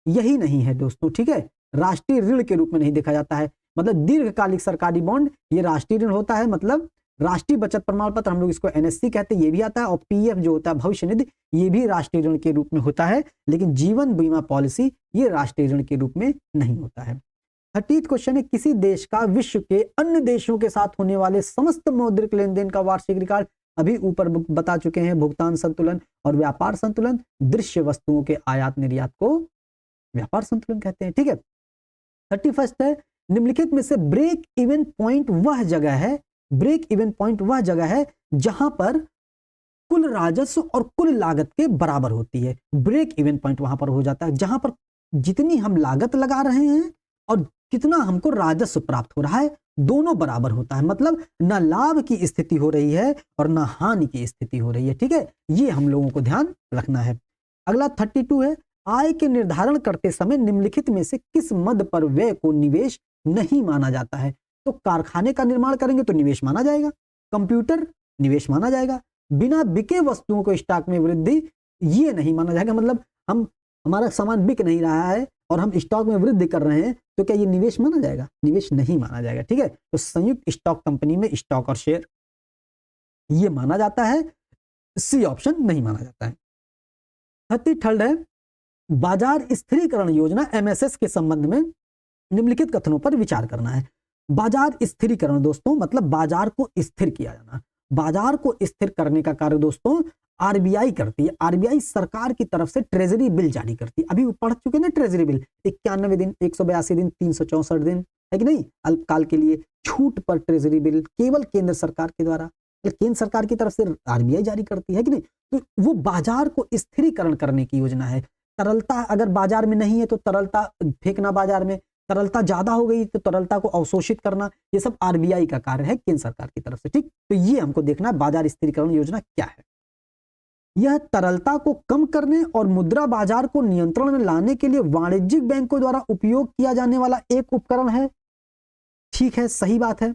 यही नहीं है दोस्तों, ठीक है, राष्ट्रीय ऋण के रूप में नहीं देखा जाता है। मतलब दीर्घकालिक सरकारी बॉन्ड ये राष्ट्रीय ऋण होता है, मतलब राष्ट्रीय बचत प्रमाण पत्र, हम लोग इसको NSC कहते हैं, ये भी आता है। और PF जो होता है भविष्य निधि, ये भी राष्ट्रीय ऋण के रूप में होता है, लेकिन जीवन बीमा पॉलिसी ये राष्ट्रीय ऋण के रूप में नहीं होता है। 30 क्वेश्चन है, किसी देश का विश्व के अन्य देशों के साथ होने वाले समस्त मौद्रिक लेन देन का वार्षिक रिकॉर्ड, अभी ऊपर बता चुके हैं, भुगतान संतुलन और व्यापार संतुलन, दृश्य वस्तुओं के आयात निर्यात को व्यापार संतुलन कहते हैं, ठीक है। 31 है, निम्नलिखित में से ब्रेक इवन पॉइंट वह जगह है जहां पर कुल राजस्व और कुल लागत के बराबर होती है। ब्रेक इवन पॉइंट वहां पर हो जाता है जहां पर जितनी हम लागत लगा रहे हैं और कितना हमको राजस्व प्राप्त हो रहा है दोनों बराबर होता है, मतलब ना लाभ की स्थिति हो रही है और ना हानि की स्थिति हो रही है, ठीक है, ये हम लोगों को ध्यान रखना है। अगला 32 है, आय के निर्धारण करते समय निम्नलिखित में से किस मद पर व्यय को निवेश नहीं माना जाता है? तो कारखाने का निर्माण करेंगे तो निवेश माना जाएगा, कंप्यूटर निवेश माना जाएगा, बिना बिके वस्तुओं को स्टॉक में वृद्धि ये नहीं माना जाएगा, मतलब हमारा सामान बिक नहीं रहा है और हम स्टॉक में वृद्धि कर रहे हैं तो क्या ये निवेश माना जाएगा? निवेश नहीं माना जाएगा, ठीक है। तो संयुक्त स्टॉक कंपनी में स्टॉक और शेयर ये माना जाता है, C ऑप्शन नहीं माना जाता है। 33 है, बाजार स्थिरीकरण योजना MSS के संबंध में निम्नलिखित कथनों पर विचार करना है। बाजार स्थिरीकरण दोस्तों मतलब बाजार को स्थिर किया जाना, बाजार को स्थिर करने का कार्य दोस्तों RBI करती है। RBI सरकार की तरफ से ट्रेजरी बिल जारी करती है, अभी पढ़ चुके ना ट्रेजरी बिल, 91 दिन, 182 दिन, 364 दिन, है कि नहीं, अल्पकाल के लिए छूट पर ट्रेजरी बिल केवल केंद्र सरकार के द्वारा, केंद्र सरकार की तरफ से RBI जारी करती है कि नहीं, तो वो बाजार को स्थिरीकरण करने की योजना है। तरलता अगर बाजार में नहीं है तो तरलता फेंकना, बाजार में तरलता ज्यादा हो गई तो तरलता को अवशोषित करना, ये सब RBI का कार्य है केंद्र सरकार की तरफ से, ठीक। तो ये हमको देखना है बाजार स्थिरीकरण योजना क्या है। यह तरलता को कम करने और मुद्रा बाजार को नियंत्रण में लाने के लिए वाणिज्यिक बैंकों द्वारा उपयोग किया जाने वाला एक उपकरण है, ठीक है, सही बात है।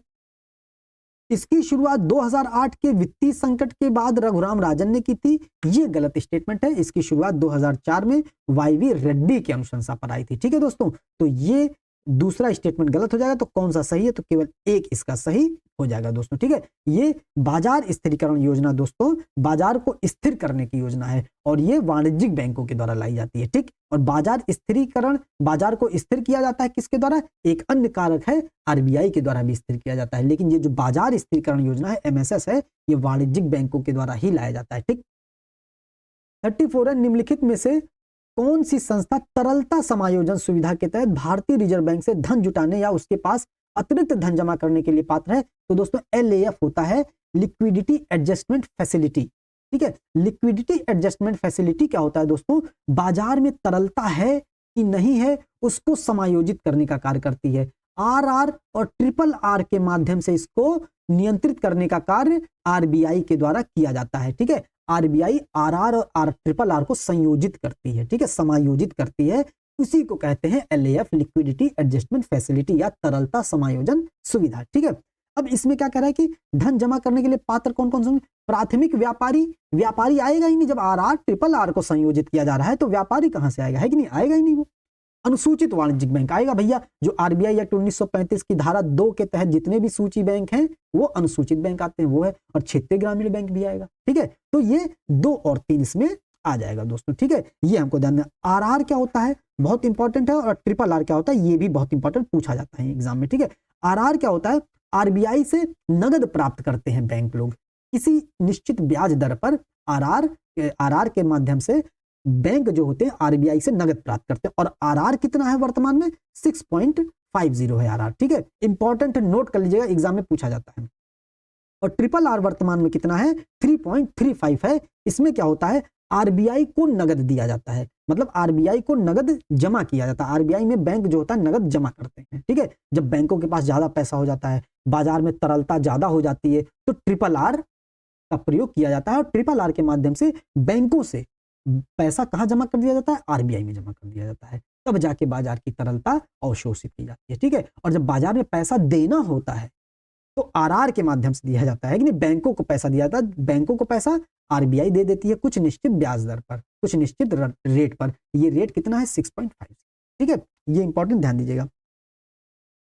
इसकी शुरुआत 2008 के वित्तीय संकट के बाद रघुराम राजन ने की थी, ये गलत स्टेटमेंट है। इसकी शुरुआत 2004 में YV रेड्डी की अनुशंसा पर आई थी, ठीक है दोस्तों। तो ये दूसरा स्टेटमेंट गलत हो जाएगा, तो कौन सा सही है? तो केवल एक इसका सही हो जाएगा दोस्तों, ठीक है। ये बाजार स्थिरीकरण योजना दोस्तों बाजार को स्थिर करने की योजना है और ये वाणिज्यिक बैंकों के द्वारा लाई जाती है, ठीक। और बाजार स्थिरीकरण, बाजार को स्थिर किया जाता है किसके द्वारा? एक अन्य कारक है RBI के द्वारा भी स्थिर किया जाता है, लेकिन ये जो बाजार स्थिरीकरण योजना है MSS है, ये वाणिज्यिक बैंकों के द्वारा ही लाया जाता है, ठीक। 34 है, निम्नलिखित में से कौन सी संस्था तरलता समायोजन सुविधा के तहत भारतीय रिजर्व बैंक से धन जुटाने या उसके पास अतिरिक्त धन जमा करने के लिए पात्र है? तो दोस्तों LAF होता है, लिक्विडिटी एडजस्टमेंट फैसिलिटी। ठीक है, लिक्विडिटी एडजस्टमेंट फैसिलिटी क्या होता है दोस्तों? बाजार में तरलता है कि नहीं है उसको समायोजित करने का कार्य करती है। RR और RRR के माध्यम से इसको नियंत्रित करने का कार्य RBI के द्वारा किया जाता है। ठीक है, RBI RR और RRR को संयोजित करती है, ठीक है, समायोजित करती है। उसी को कहते हैं LAF, लिक्विडिटी एडजस्टमेंट फैसिलिटी या तरलता समायोजन सुविधा। ठीक है, अब इसमें क्या कह रहा है कि धन जमा करने के लिए पात्र कौन कौन से? प्राथमिक व्यापारी, व्यापारी आएगा ही नहीं। जब RR RRR को संयोजित किया जा रहा है तो व्यापारी कहां से आएगा? है कि नहीं? आएगा ही नहीं। वो अनुसूचित वाणिज्यिक बैंक आएगा भैया। जो RBI एक्ट 1935 की धारा 2 के तहत जितने भी सूची बैंक हैं वो अनुसूचित बैंक आते हैं, वो है। और क्षेत्रीय ग्रामीण बैंक भी आएगा। ठीक है, तो ये 2 और 3 इसमें आ जाएगा दोस्तों। ठीक है, ये हमको ध्यान देना। RR क्या होता है? बहुत इंपॉर्टेंट है। और RRR क्या होता है? ये भी बहुत इंपॉर्टेंट पूछा जाता है एग्जाम में। ठीक है, RR क्या होता है? RBI से नगद प्राप्त करते हैं बैंक लोग किसी निश्चित ब्याज दर पर। RR के माध्यम से बैंक जो होते हैं RBI से नगद प्राप्त करते हैं। और RR कितना है वर्तमान में? 6.50 है RR। ठीक है, इंपॉर्टेंट नोट कर लीजिएगा, एग्जाम में पूछा जाता है। और RRR वर्तमान में कितना है? 3.35 है। इसमें क्या होता है? RBI को नगद दिया जाता है, मतलब RBI को नगद जमा किया जाता है। RBI में बैंक जो होता है नगद जमा करते हैं। ठीक है, जब बैंकों के पास ज्यादा पैसा हो जाता है, बाजार में तरलता ज्यादा हो जाती है, तो RRR का प्रयोग किया जाता है। और RRR के माध्यम से बैंकों से पैसा कहां जमा कर दिया जाता है? RBI में जमा कर दिया जाता है। तब जाके बाजार की तरलता अवशोषित की जाती है। ठीक है, और जब बाजार में पैसा देना होता है तो RR के माध्यम से दिया जाता है कि नहीं, बैंकों को पैसा दिया जाता है। बैंकों को पैसा RBI दे देती है कुछ निश्चित ब्याज दर पर, कुछ निश्चित रेट पर। ये रेट कितना है? 6.5। ठीक है, ये इंपॉर्टेंट ध्यान दीजिएगा।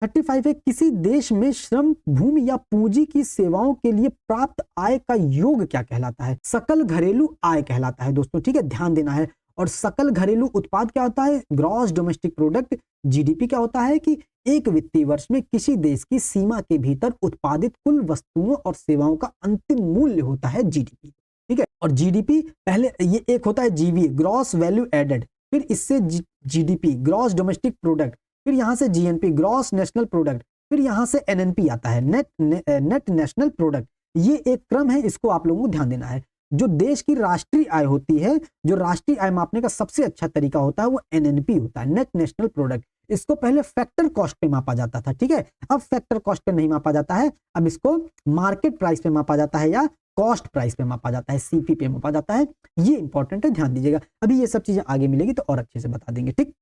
35 है, किसी देश में श्रम, भूमि या पूंजी की सेवाओं के लिए प्राप्त आय का योग क्या कहलाता है? सकल घरेलू आय कहलाता है दोस्तों। ठीक है, ध्यान देना है। और सकल घरेलू उत्पाद क्या होता है? Gross domestic product. GDP क्या होता है कि एक वित्तीय वर्ष में किसी देश की सीमा के भीतर उत्पादित कुल वस्तुओं और सेवाओं का अंतिम मूल्य होता है GDP। ठीक है, और GDP पहले ये एक होता है GVA, ग्रॉस वैल्यू एडेड, फिर इससे GDP, ग्रॉस डोमेस्टिक प्रोडक्ट, फिर यहां से GNP, ग्रॉस नेशनल प्रोडक्ट, फिर यहां से NNP आता है, नेट नेशनल प्रोडक्ट। ये एक क्रम है, इसको आप लोगों को ध्यान देना है। जो देश की राष्ट्रीय आय होती है, जो राष्ट्रीय आय मापने का सबसे अच्छा तरीका होता है वो NNP होता है, नेट नेशनल प्रोडक्ट। इसको पहले फैक्टर कॉस्ट पे मापा जाता था। ठीक है, अब फैक्टर कॉस्ट पे नहीं मापा जाता है, अब इसको मार्केट प्राइस पे मापा जाता है या कॉस्ट प्राइस पे मापा जाता है, CP पे मापा जाता है। ये इंपॉर्टेंट है, ध्यान दीजिएगा। अभी ये सब चीजें आगे मिलेगी तो और अच्छे से बता देंगे। ठीक,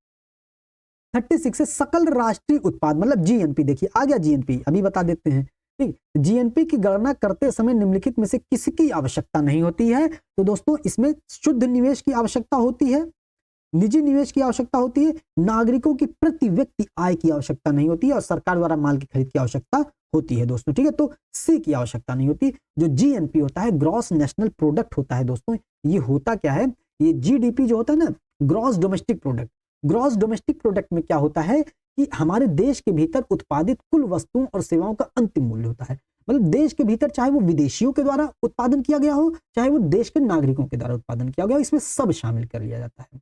36 है, सकल राष्ट्रीय उत्पाद मतलब GNP। देखिए आ गया GNP, अभी बता देते हैं। ठीक, GNP की गणना करते समय निम्नलिखित में से किसकी आवश्यकता नहीं होती है? तो दोस्तों इसमें शुद्ध निवेश की आवश्यकता होती है, निजी निवेश की आवश्यकता होती है, नागरिकों की प्रति व्यक्ति आय की आवश्यकता नहीं होती है, और सरकार द्वारा माल की खरीद की आवश्यकता होती है दोस्तों। ठीक है, तो C की आवश्यकता नहीं होती। जो GNP होता है ग्रॉस नेशनल प्रोडक्ट होता है दोस्तों। ये होता क्या है? ये GDP जो होता है ना, gross domestic product. Gross domestic product में क्या होता है कि हमारे देश के भीतर उत्पादित कुल वस्तुओं और सेवाओं का अंतिम मूल्य होता है। मतलब देश के भीतर चाहे वो विदेशियों के द्वारा उत्पादन किया गया हो, चाहे वो देश के नागरिकों के द्वारा उत्पादन किया गया हो, इसमें सब शामिल कर लिया जाता है।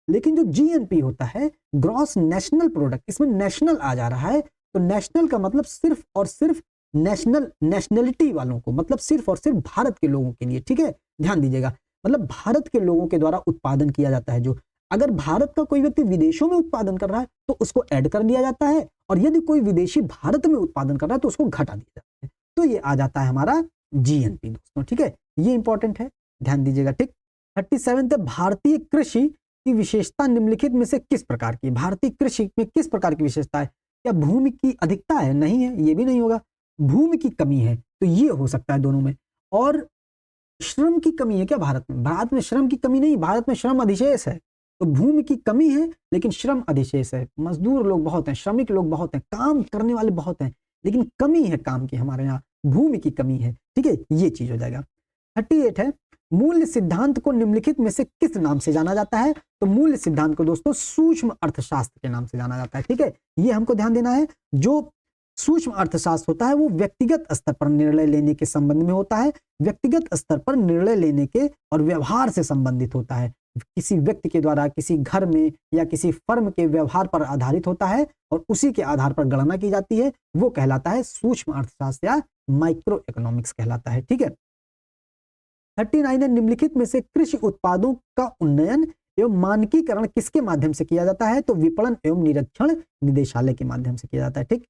लेकिन जो GNP होता है ग्रॉस नेशनल प्रोडक्ट, इसमें नेशनल आ जा रहा है। तो नेशनल का मतलब सिर्फ और सिर्फ नेशनलिटी वालों को, मतलब सिर्फ और सिर्फ भारत के लोगों के लिए। ठीक है, ध्यान दीजिएगा, मतलब भारत के लोगों के द्वारा उत्पादन किया जाता है। जो अगर भारत का कोई व्यक्ति विदेशों में उत्पादन कर रहा है तो उसको ऐड कर दिया जाता है, और यदि कोई विदेशी भारत में उत्पादन कर रहा है तो उसको घटा दिया जाता है। तो ये आ जाता है हमारा GNP दोस्तों। ठीक है, ये इंपॉर्टेंट है, ध्यान दीजिएगा। ठीक, 37 है, भारतीय कृषि की विशेषता निम्नलिखित में से किस प्रकार की? भारतीय कृषि में किस प्रकार की विशेषता है? क्या भूमि की अधिकता है? नहीं है, ये भी नहीं होगा। भूमि की कमी है, तो ये हो सकता है दोनों में। और श्रम की कमी है क्या भारत में? भारत में श्रम की कमी नहीं, भारत में श्रम अधिशेष है। तो भूमि की कमी है लेकिन श्रम अधिशेष है। मजदूर लोग बहुत हैं, श्रमिक लोग बहुत हैं, काम करने वाले बहुत हैं, लेकिन कमी है काम की हमारे यहाँ, भूमि की कमी है। ठीक है, ये चीज हो जाएगा। 38 है, मूल्य सिद्धांत को निम्नलिखित में से किस नाम से जाना जाता है? तो मूल्य सिद्धांत को दोस्तों सूक्ष्म अर्थशास्त्र के नाम से जाना जाता है। ठीक है, ये हमको ध्यान देना है। जो सूक्ष्म अर्थशास्त्र होता है वो व्यक्तिगत स्तर पर निर्णय लेने के संबंध में होता है, व्यक्तिगत स्तर पर निर्णय लेने के और व्यवहार से संबंधित होता है, किसी व्यक्ति के द्वारा किसी घर में या किसी फर्म के व्यवहार पर आधारित होता है और उसी के आधार पर गणना की जाती है, वो कहलाता है सूक्ष्म अर्थशास्त्र या माइक्रो इकोनॉमिक्स कहलाता है। ठीक है। 39 है, निम्नलिखित में से कृषि उत्पादों का उन्नयन एवं मानकीकरण किसके माध्यम से किया जाता है? तो विपणन एवं निरीक्षण निदेशालय के माध्यम से किया जाता है। ठीक।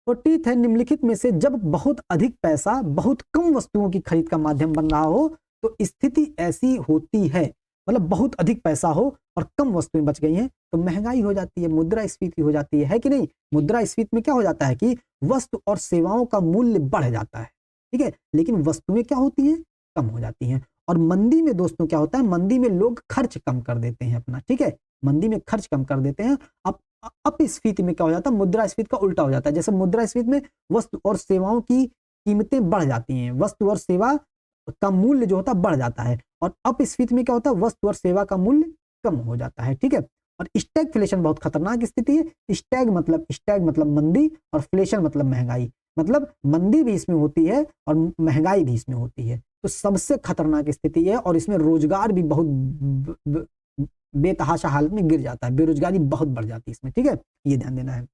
40 है, निम्नलिखित में से जब बहुत अधिक पैसा बहुत कम वस्तुओं की खरीद का माध्यम बन रहा हो तो स्थिति ऐसी होती है, मतलब बहुत अधिक पैसा हो और कम वस्तुएं बच गई हैं तो महंगाई हो जाती है, मुद्रास्फीति हो जाती है कि नहीं? मुद्रास्फीति में क्या हो जाता है कि वस्तु और सेवाओं का मूल्य बढ़ जाता है, ठीक है, लेकिन वस्तुएं क्या होती हैं? कम हो जाती हैं। और मंदी में दोस्तों क्या होता है? मंदी में लोग खर्च कम कर देते हैं अपना, ठीक है, मंदी में खर्च कम कर देते हैं। अब अपस्फीति में क्या हो जाता है? मुद्रास्फीति का उल्टा हो जाता है। जैसे मुद्रास्फीति में वस्तु और सेवाओं की कीमतें बढ़ जाती हैं, वस्तु और सेवा का मूल्य जो होता है बढ़ जाता है, और अपस्फीति में क्या होता है? वस्तु और सेवा का मूल्य कम हो जाता है। ठीक है। और स्टैगफ्लेशन बहुत खतरनाक स्थिति है। स्टैग मतलब मंदी और फ्लेशन मतलब महंगाई, मतलब मंदी भी इसमें होती है और महंगाई भी इसमें होती है, तो सबसे खतरनाक स्थिति है। और इसमें रोजगार भी बहुत बेतहाशा हालत में गिर जाता है, बेरोजगारी बहुत बढ़ जाती है इसमें। ठीक है, ये ध्यान देना है।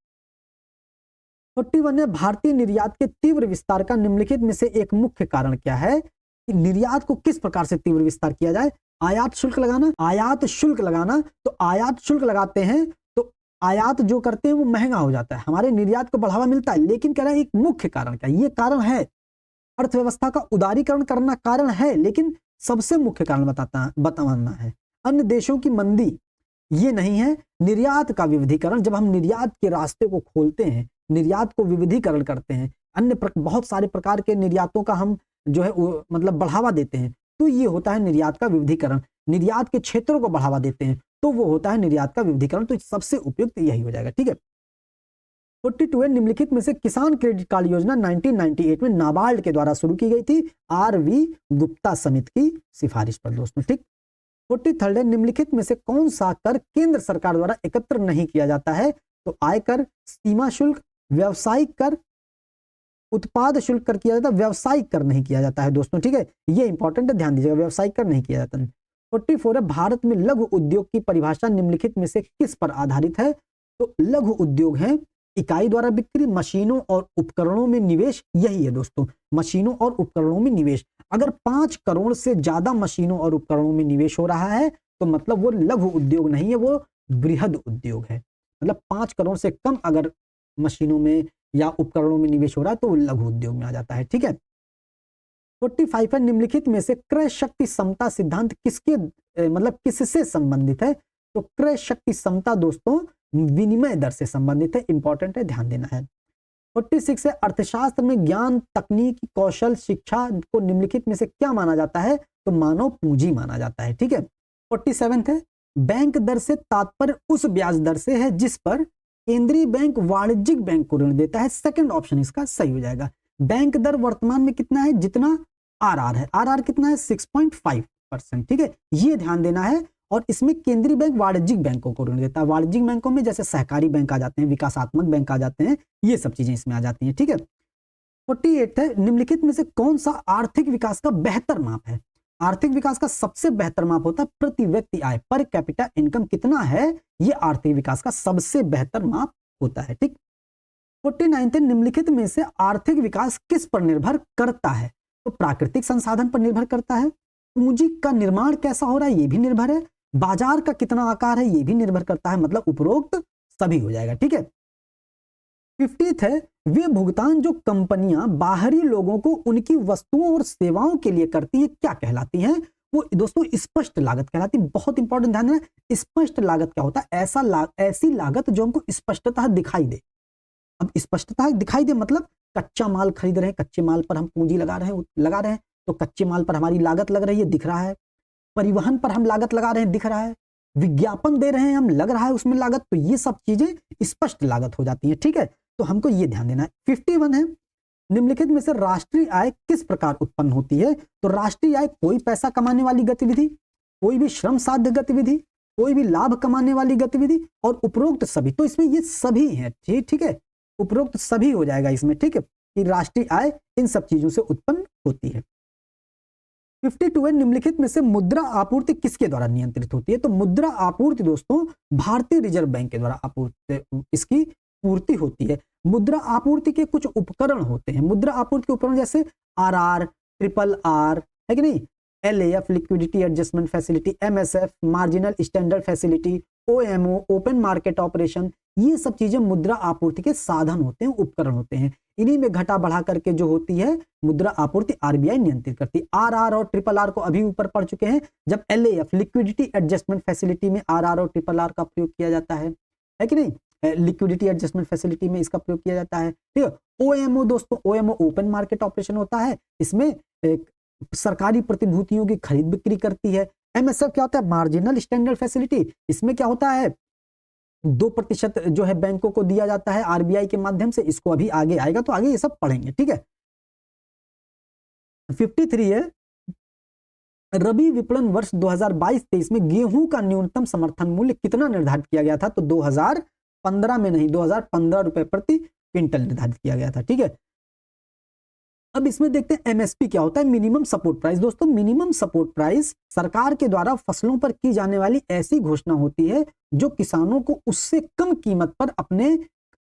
41 है, भारतीय निर्यात के तीव्र विस्तार का निम्नलिखित में से एक मुख्य कारण क्या है? कि निर्यात को किस प्रकार से तीव्र विस्तार किया जाए? आयात शुल्क लगाना, आयात शुल्क लगाना। तो आयात शुल्क लगाते हैं तो आयात जो करते हैं वो महंगा हो जाता है, हमारे निर्यात को बढ़ावा मिलता है। लेकिन कह रहा है एक मुख्य कारण क्या? ये कारण है अर्थव्यवस्था का उदारीकरण करना, कारण है, लेकिन सबसे मुख्य कारण बताना है अन्य देशों की मंदी, ये नहीं है। निर्यात का विविधीकरण, जब हम निर्यात के रास्ते को खोलते हैं, निर्यात को विविधीकरण करते हैं, बहुत सारे प्रकार के निर्यातों का हम जो है मतलब बढ़ावा देते हैं, तो ये होता है निर्यात का विविधीकरण। निर्यात के क्षेत्रों को बढ़ावा देते हैं तो वो होता है निर्यात का विविधीकरण। तो सबसे उपयुक्त यही हो जाएगा। ठीक है। 42 है, निम्नलिखित में से किसान क्रेडिट कार्ड योजना 1998 में नाबार्ड के द्वारा शुरू की गई थी, आर.वी. गुप्ता समिति की सिफारिश पर दोस्तों। ठीक। 43 है, निम्नलिखित में से कौन सा कर केंद्र सरकार द्वारा एकत्र नहीं किया जाता है? तो आयकर, सीमा शुल्क, व्यावसायिक कर, उत्पाद शुल्क कर किया जाता है, व्यावसायिक कर नहीं किया जाता है दोस्तों। ठीक है, ये इंपॉर्टेंट है, ध्यान दीजिएगा, व्यावसायिक कर नहीं किया जाता है। 44 है, भारत में लघु उद्योग की परिभाषा निम्नलिखित में से किस पर आधारित है? तो लघु उद्योग है इकाई द्वारा बिक्री, मशीनों और उपकरणों में निवेश, यही है दोस्तों, मशीनों और उपकरणों में निवेश। अगर 5 करोड़ से ज्यादा मशीनों और उपकरणों में निवेश हो रहा है तो मतलब वो लघु उद्योग नहीं है, वो बृहद उद्योग है। मतलब 5 करोड़ से कम अगर मशीनों में या उपकरणों में निवेश हो रहा है तो वो लघु उद्योग में आ जाता है। ठीक है। 45 है, निम्नलिखित में से क्रय शक्ति समता सिद्धांत किससे संबंधित है? तो क्रय शक्ति समता दोस्तों विनिमय दर से संबंधित है, इंपॉर्टेंट है, ध्यान देना है। 46 है, अर्थशास्त्र में ज्ञान, तकनीक, कौशल, शिक्षा को निम्नलिखित में से क्या माना जाता है? तो मानव पूंजी माना जाता है। ठीक है। 47 है, बैंक दर से तात्पर्य उस ब्याज दर से है जिस पर केंद्रीय बैंक वाणिज्यिक बैंक को ऋण देता है। सेकंड ऑप्शन इसका सही हो जाएगा। बैंक दर वर्तमान में कितना है? जितना आरआर है, आरआर कितना है? 6.5%। ठीक है, ये ध्यान देना है। और इसमें केंद्रीय बैंक वाणिज्यिक बैंकों को ऋण देता है। वाणिज्यिक बैंकों में जैसे सहकारी बैंक आ जाते हैं, विकासात्मक बैंक आ जाते हैं, ये सब चीजें इसमें आ जाती हैं। ठीक है। 48 है, निम्नलिखित में से कौन सा आर्थिक विकास का बेहतर माप है? आर्थिक विकास का सबसे बेहतर माप होता है प्रति व्यक्ति आय, पर कैपिटा इनकम कितना है, ये आर्थिक विकास का सबसे बेहतर माप होता है। ठीक। 49 है, निम्नलिखित में से आर्थिक विकास किस पर निर्भर करता है? तो प्राकृतिक संसाधन पर निर्भर करता है, पूंजी का निर्माण कैसा हो रहा है ये भी निर्भर है, बाजार का कितना आकार है ये भी निर्भर करता है, मतलब उपरोक्त सभी हो जाएगा। ठीक है। 50 है, वे भुगतान जो कंपनियां बाहरी लोगों को उनकी वस्तुओं और सेवाओं के लिए करती है क्या कहलाती हैं? वो दोस्तों स्पष्ट लागत कहलाती है। बहुत इंपॉर्टेंट ध्यान देना, स्पष्ट लागत क्या होता है? ऐसी लागत जो हमको स्पष्टतः दिखाई दे। अब स्पष्टतः दिखाई दे मतलब कच्चा माल खरीद रहे हैं, कच्चे माल पर हम पूंजी लगा रहे हैं तो कच्चे माल पर हमारी लागत लग रही है, दिख रहा है। परिवहन पर हम लागत लगा रहे हैं, दिख रहा है। विज्ञापन दे रहे हैं हम, लग रहा है उसमें लागत, तो ये सब चीजें स्पष्ट लागत हो जाती है। ठीक है, तो हमको ये ध्यान देना है। 51 है, निम्नलिखित में से राष्ट्रीय आय किस प्रकार उत्पन्न होती है? तो राष्ट्रीय आय कोई पैसा कमाने वाली गतिविधि, कोई भी श्रम साध्य गतिविधि, कोई भी लाभ कमाने वाली गतिविधि और उपरोक्त सभी, तो इसमें ये सभी है। ठीक है, उपरोक्त सभी हो जाएगा इसमें, ठीक है, कि राष्ट्रीय आय इन सब चीजों से उत्पन्न होती है। 52 है, निम्नलिखित में से मुद्रा आपूर्ति किसके द्वारा नियंत्रित होती है? तो मुद्रा आपूर्ति दोस्तों भारतीय रिजर्व बैंक के द्वारा आपूर्ति इसकी पूर्ति होती है। मुद्रा आपूर्ति के कुछ उपकरण होते हैं, मुद्रा आपूर्ति के उपकरण जैसे RR, RRR है कि नहीं, LAF liquidity adjustment facility, MSF marginal standard facility, OMO open market operation, ये सब चीजें मुद्रा आपूर्ति के साधन होते हैं, उपकरण होते हैं। इन्हीं में घटा बढ़ा करके जो होती है मुद्रा आपूर्ति RBI नियंत्रित करती है। RR और RRR को अभी ऊपर पढ़ चुके हैं, जब LAF लिक्विडिटी एडजस्टमेंट फैसिलिटी में RR और RRR का प्रयोग किया जाता है कि नहीं, लिक्विडिटी एडजस्टमेंट फैसिलिटी में इसका प्रयोग किया जाता है, ठीक है। OMO दोस्तों, OMO ओपन मार्केट ऑपरेशन होता है, इसमें सरकारी प्रतिभूतियों की खरीद बिक्री करती है। MSF क्या होता है? मार्जिनल स्टैंडर्ड फैसिलिटी, इसमें क्या होता है 2% जो है बैंकों को दिया जाता है RBI के माध्यम से, इसको अभी आगे आएगा तो आगे ये सब पढ़ेंगे, ठीक है। 53 है, रबी विपणन वर्ष 2022-23 में गेहूं का न्यूनतम समर्थन मूल्य कितना निर्धारित किया गया था? तो 2015 में नहीं, 2015 रुपए प्रति क्विंटल निर्धारित किया गया था, ठीक है। अब इसमें देखते हैं MSP क्या होता है, मिनिमम सपोर्ट प्राइस। दोस्तों मिनिमम सपोर्ट प्राइस सरकार के द्वारा फसलों पर की जाने वाली ऐसी घोषणा होती है जो किसानों को उससे कम कीमत पर अपने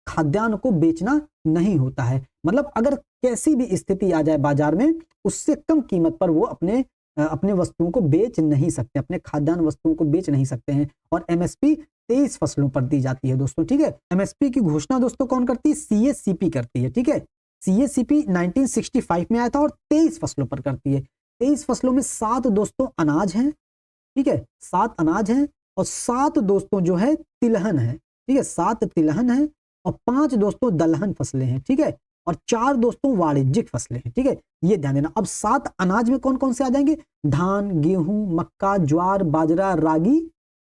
खाद्यान्न को बेचना नहीं होता है। मतलब अगर कैसी भी स्थिति आ जाए बाजार में, उससे कम कीमत पर वो अपने वस्तुओं को बेच नहीं सकते, अपने खाद्यान्न वस्तुओं को बेच नहीं सकते हैं। और MSP 23 फसलों पर दी जाती है दोस्तों, ठीक है। MSP की घोषणा दोस्तों कौन करती है? CACP करती है, ठीक है। CACP 1965 में आया था और 23 फसलों पर करती है। 23 फसलों में 7 दोस्तों अनाज हैं, ठीक है, 7 अनाज हैं, और 7 दोस्तों जो है तिलहन है, ठीक है, 7 तिलहन है, और 5 दोस्तों दलहन फसलें हैं, ठीक है, और 4 दोस्तों वाणिज्यिक फसलें हैं, ठीक है, ये ध्यान देना। अब 7 अनाज में कौन कौन से आ जाएंगे? धान, गेहूं, मक्का, ज्वार, बाजरा, रागी,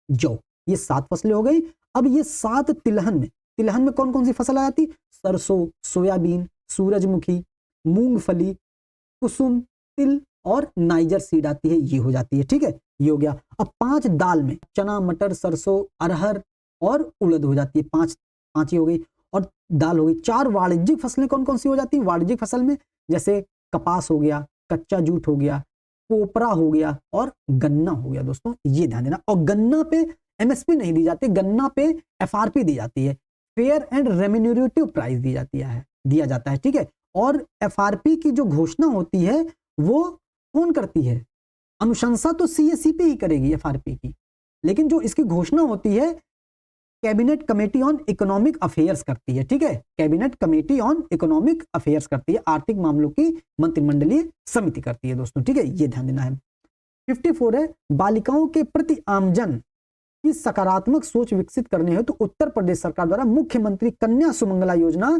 जौ, ये 7 फसलें हो गई। अब ये 7 तिलहन में कौन कौन सी फसल आ जाती? सरसों, सोयाबीन, सूरजमुखी, मूंगफली, कुसुम, तिल और नाइजर सीड आती है, ये हो जाती है, ठीक है, ये हो गया। अब 5 दाल में चना, मटर, सरसों, अरहर और उड़द हो जाती है, 5 ही हो गई, और दाल हो गई। 4 वाणिज्यिक फसलें कौन कौन सी हो जाती है? वाणिज्यिक फसल में जैसे कपास हो गया, कच्चा जूट हो गया, कोपरा हो गया और गन्ना हो गया दोस्तों, ये ध्यान देना। और गन्ना पे MSP नहीं दी जाती, गन्ना पे FRP दी जाती है, फेयर एंड रेम्यूनरेटिव प्राइस दिया जाता है, ठीक है। और FRP की जो घोषणा होती है वो कौन करती है? अनुशंसा तो CACP ही करेगी FRP की, लेकिन जो इसकी घोषणा होती है cabinet committee on economic affairs करती है, ठीक है, cabinet committee on economic affairs करती है, आर्थिक मामलों की मंत्रिमंडलीय समिति करती है दोस्तों, ठीक है, ये ध्यान देना है। 54 है, बालिकाओं के प्रति आमजन की सकारात्मक सोच विकसित करने हेतु तो उत्तर प्रदेश सरकार द्वारा मुख्यमंत्री कन्या सुमंगला योजना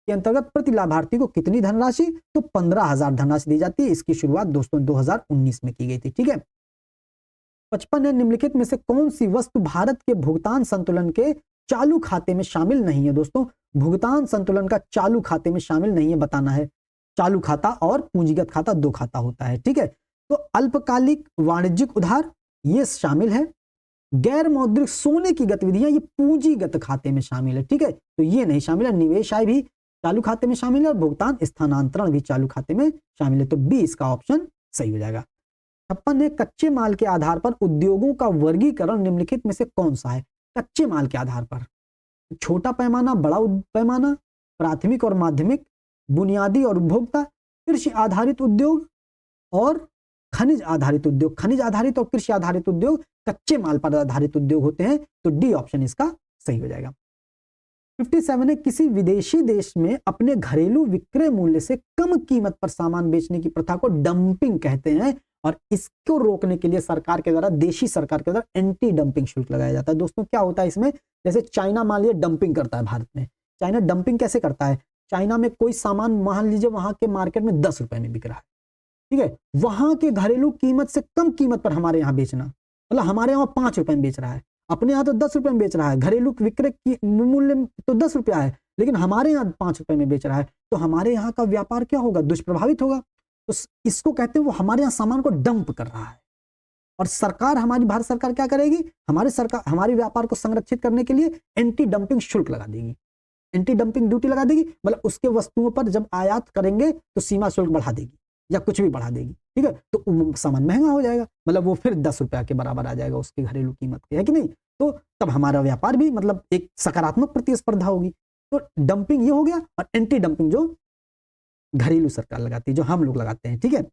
के अंतर्गत प्रति लाभार्थी को कितनी धनराशि? तो 15,000 धनराशि दी जाती है। इसकी शुरुआत दोस्तों 2019 में की गई थी, ठीक है। 55 है, निम्नलिखित में से कौन सी वस्तु भारत के भुगतान संतुलन के चालू खाते में शामिल नहीं है? दोस्तों भुगतान संतुलन का चालू खाते में शामिल नहीं है, बताना है। चालू खाता और पूंजीगत खाता 2 खाता होता है, ठीक है। तो अल्पकालिक वाणिज्यिक उधार ये शामिल है, गैर मौद्रिक सोने की गतिविधियां ये पूंजीगत खाते में शामिल है, ठीक है, तो ये नहीं शामिल है। निवेश आय भी चालू खाते में शामिल है और भुगतान स्थानांतरण भी चालू खाते में शामिल है, तो बी इसका ऑप्शन सही हो जाएगा। 56 है, कच्चे माल के आधार पर उद्योगों का वर्गीकरण निम्नलिखित में से कौन सा है? कच्चे माल के आधार पर छोटा पैमाना, बड़ा पैमाना, प्राथमिक और माध्यमिक, बुनियादी और उपभोक्ता, कृषि आधारित उद्योग और खनिज आधारित उद्योग। खनिज आधारित और कृषि आधारित उद्योग कच्चे माल पर आधारित उद्योग होते हैं, तो डी ऑप्शन इसका सही हो जाएगा। 57 है, किसी विदेशी देश में अपने घरेलू विक्रय मूल्य से कम कीमत पर सामान बेचने की प्रथा को डंपिंग कहते हैं, और इसको रोकने के लिए सरकार के द्वारा, देशी सरकार के द्वारा एंटी डंपिंग शुल्क लगाया जाता है। दोस्तों क्या होता है इसमें? जैसे चाइना मान लीजिए डंपिंग करता है भारत में, चाइना डंपिंग कैसे करता है? चाइना में कोई सामान मान लीजिए वहां के मार्केट में 10 रुपए में बिक रहा है, ठीक है, वहां के घरेलू कीमत से कम कीमत पर हमारे यहाँ बेचना, मतलब हमारे यहाँ 5 रुपए में बेच रहा है, अपने यहाँ तो 10 रुपए में बेच रहा है, घरेलू विक्रय की मूल्य तो 10 रुपया है, लेकिन हमारे यहाँ 5 रुपए में बेच रहा है, तो हमारे यहाँ का व्यापार क्या होगा? दुष्प्रभावित होगा। तो इसको कहते हैं वो हमारे यहाँ सामान को डंप कर रहा है, और सरकार, हमारी भारत सरकार क्या करेगी? हमारे व्यापार को संरक्षित करने के लिए एंटी डंपिंग शुल्क लगा देगी। एंटी डंपिंग ड्यूटी लगा देगी, मतलब उसके वस्तुओं पर जब आयात करेंगे तो सीमा शुल्क बढ़ा देगी या कुछ भी बढ़ा देगी, ठीक है, तो सामान महंगा हो जाएगा, मतलब वो फिर 10 रुपया के बराबर आ जाएगा उसकी घरेलू कीमत के, है कि नहीं। तो तब हमारा व्यापार भी मतलब एक सकारात्मक प्रतिस्पर्धा होगी। तो डंपिंग ये हो गया, और एंटी डंपिंग जो घरेलू सरकार लगाती है, जो हम लोग लगाते हैं, ठीक है,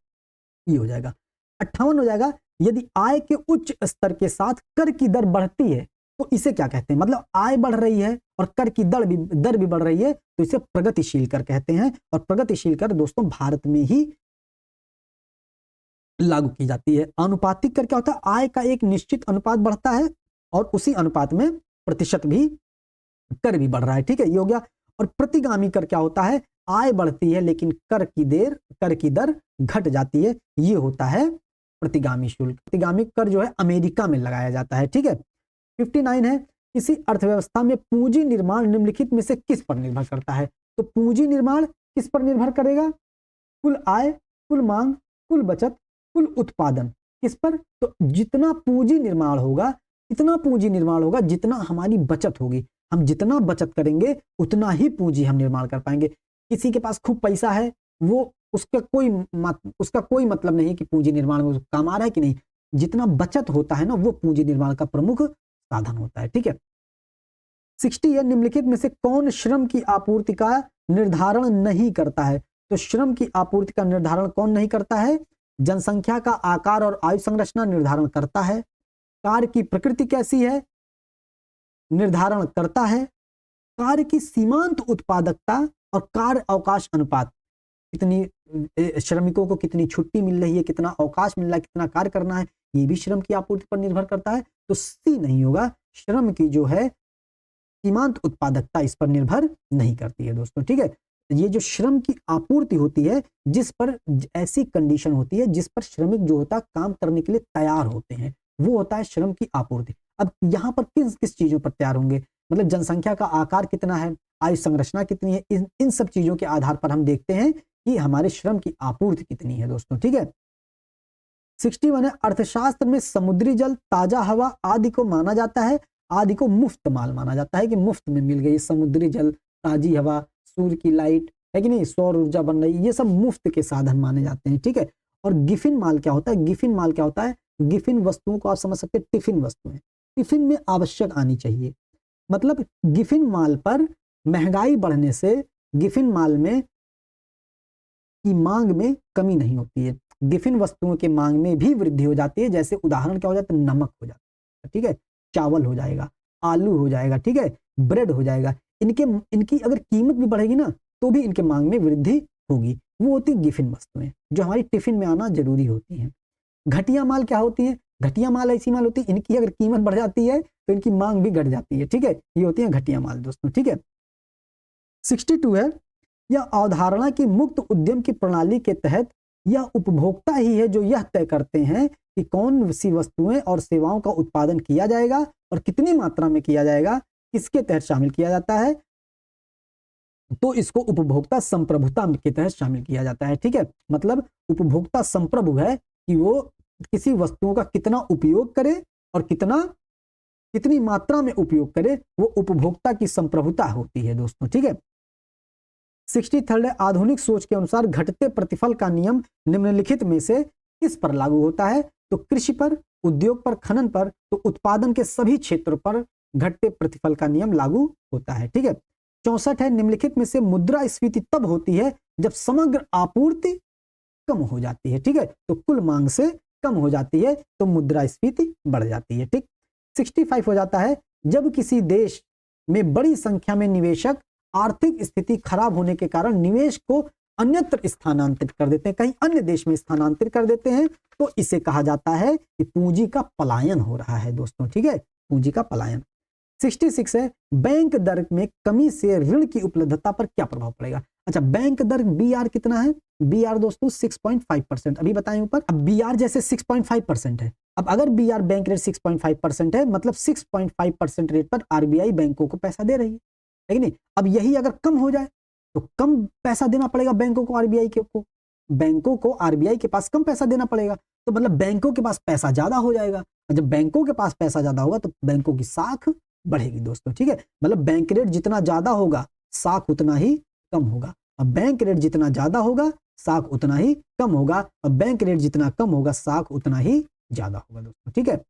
ये हो जाएगा। 58 हो जाएगा, यदि आय के उच्च स्तर के साथ कर की दर बढ़ती है तो इसे क्या कहते हैं, मतलब आय बढ़ रही है और कर की दर भी बढ़ रही है तो इसे प्रगतिशील कर कहते हैं। और प्रगतिशील कर दोस्तों भारत में ही लागू की जाती है। आनुपातिक कर क्या होता है, आय का एक निश्चित अनुपात बढ़ता है और उसी अनुपात में प्रतिशत भी कर भी बढ़ रहा है, ठीक है, ये हो गया। और प्रतिगामी कर क्या होता है, आय बढ़ती है लेकिन कर की दर घट जाती है, ये होता है प्रतिगामी शुल्क। प्रतिगामी कर जो है अमेरिका में लगाया जाता है, ठीक है। 59 है, किसी अर्थव्यवस्था में पूंजी निर्माण निम्नलिखित में से किस पर निर्भर करता है। तो पूंजी निर्माण किस पर निर्भर करेगा, कुल आय, कुल मांग, कुल बचत, कुल उत्पादन, किस पर, तो जितना पूंजी निर्माण होगा, इतना पूंजी निर्माण होगा जितना हमारी बचत होगी। हम जितना बचत करेंगे उतना ही पूंजी हम निर्माण कर पाएंगे। किसी के पास खूब पैसा है, वो उसका कोई मतलब नहीं कि पूंजी निर्माण में काम आ रहा है कि नहीं, जितना बचत होता है ना वो पूंजी निर्माण का प्रमुख साधन होता है, ठीक है। 60 है, निम्नलिखित में से कौन श्रम की आपूर्ति का निर्धारण नहीं करता है। तो श्रम की आपूर्ति का निर्धारण कौन नहीं करता है, जनसंख्या का आकार और आयु संरचना निर्धारण करता है, कार्य की प्रकृति कैसी है निर्धारण करता है, कार्य की सीमांत उत्पादकता और कार्य अवकाश अनुपात, कितनी श्रमिकों को कितनी छुट्टी मिल रही है, कितना अवकाश मिल रहा है, कितना कार्य करना है, ये भी श्रम की आपूर्ति पर निर्भर करता है। तो सी नहीं होगा, श्रम की जो है सीमांत उत्पादकता इस पर निर्भर नहीं करती है दोस्तों, ठीक है। ये जो श्रम की आपूर्ति होती है, जिस पर ऐसी कंडीशन होती है जिस पर श्रमिक जो होता है काम करने के लिए तैयार होते हैं, वो होता है श्रम की आपूर्ति। अब यहाँ पर किस किस चीजों पर तैयार होंगे, मतलब जनसंख्या का आकार कितना है, आयु संरचना कितनी है, इन सब चीजों के आधार पर हम देखते हैं कि हमारे श्रम की आपूर्ति कितनी है दोस्तों, ठीक है। 61 है, अर्थशास्त्र में समुद्री जल, ताजा हवा आदि को माना जाता है, आदि को मुफ्त माल माना जाता है कि मुफ्त में मिल गई, समुद्री जल, ताजी हवा, सूर्य की लाइट, है कि नहीं, सौर ऊर्जा बन रही, ये सब मुफ्त के साधन माने जाते हैं, ठीक है। और गिफिन माल क्या होता है, गिफिन माल क्या होता है, गिफिन वस्तुओं को आप समझ सकते हैं टिफिन वस्तुएं, टिफिन में आवश्यक आनी चाहिए, मतलब गिफिन माल पर महंगाई बढ़ने से गिफिन माल में की मांग में कमी नहीं होती है, गिफिन वस्तुओं के मांग में भी वृद्धि हो जाती है। जैसे उदाहरण क्या हो जाता है, नमक हो जाता है, ठीक है, चावल हो जाएगा, आलू हो जाएगा, ठीक है, ब्रेड हो जाएगा, इनकी अगर कीमत भी बढ़ेगी ना तो भी इनके मांग में वृद्धि होगी, वो होती गिफिन वस्तुएं जो हमारी टिफिन में आना जरूरी होती हैं। घटिया माल क्या होती है, घटिया माल ऐसी माल होती है इनकी अगर कीमत बढ़ जाती है तो इनकी मांग भी घट जाती है, ठीक है, ये होती है घटिया माल दोस्तों, ठीक है। 62 है, यह अवधारणा की मुक्त उद्यम की प्रणाली के तहत यह उपभोक्ता ही है जो यह तय करते हैं कि कौन सी वस्तुएं और सेवाओं का उत्पादन किया जाएगा और कितनी मात्रा में किया जाएगा, किसके तहत शामिल किया जाता है, तो इसको उपभोक्ता संप्रभुता के तहत शामिल किया जाता है, ठीक है। मतलब उपभोक्ता संप्रभु है कि वो किसी वस्तुओं का कितना उपयोग करे और कितनी मात्रा में उपयोग करे, वो उपभोक्ता की संप्रभुता होती है दोस्तों, ठीक है। 63 है, आधुनिक सोच के अनुसार घटते प्रतिफल का नियम निम्नलिखित में से किस पर लागू होता है, तो कृषि पर, उद्योग पर, खनन पर, तो उत्पादन के सभी क्षेत्रों पर घटते प्रतिफल का नियम लागू होता है, ठीक है। 64 है, निम्नलिखित में से मुद्रास्फीति तब होती है जब समग्र आपूर्ति कम हो जाती है, ठीक है, तो कुल मांग से कम हो जाती है तो मुद्रास्फीति बढ़ जाती है, ठीक। 65 हो जाता है, जब किसी देश में बड़ी संख्या में निवेशक आर्थिक स्थिति खराब होने के कारण निवेश को अन्यत्र स्थानांतरित कर देते हैं, कहीं अन्य देश में स्थानांतरित कर देते हैं, तो इसे कहा जाता है कि पूंजी का पलायन हो रहा है दोस्तों, ठीक है, पूंजी का पलायन। 66 है, बैंक दर में कमी से ऋण की उपलब्धता पर क्या प्रभाव पड़ेगा। अच्छा, बैंक दर BR कितना है, BR दोस्तों 6.5%, अभी बताएं ऊपर। अब BR जैसे 6.5% है, अब अगर BR बैंक रेट 6.5% है, मतलब 6.5% रेट पर RBI बैंकों को पैसा दे रही है कि नहीं। अब यही अगर कम हो जाए तो कम पैसा देना पड़ेगा बैंकों को, RBI को, बैंकों को RBI के पास कम पैसा देना पड़ेगा, तो मतलब बैंकों के पास पैसा ज्यादा हो जाएगा, जब बैंकों के पास पैसा ज्यादा होगा तो बैंकों की साख बढ़ेगी दोस्तों, ठीक है। मतलब बैंक रेट जितना ज्यादा होगा साख उतना ही कम होगा। अब बैंक रेट जितना ज्यादा होगा साख उतना ही कम होगा, और बैंक रेट जितना कम होगा साख उतना ही ज्यादा होगा दोस्तों, ठीक है।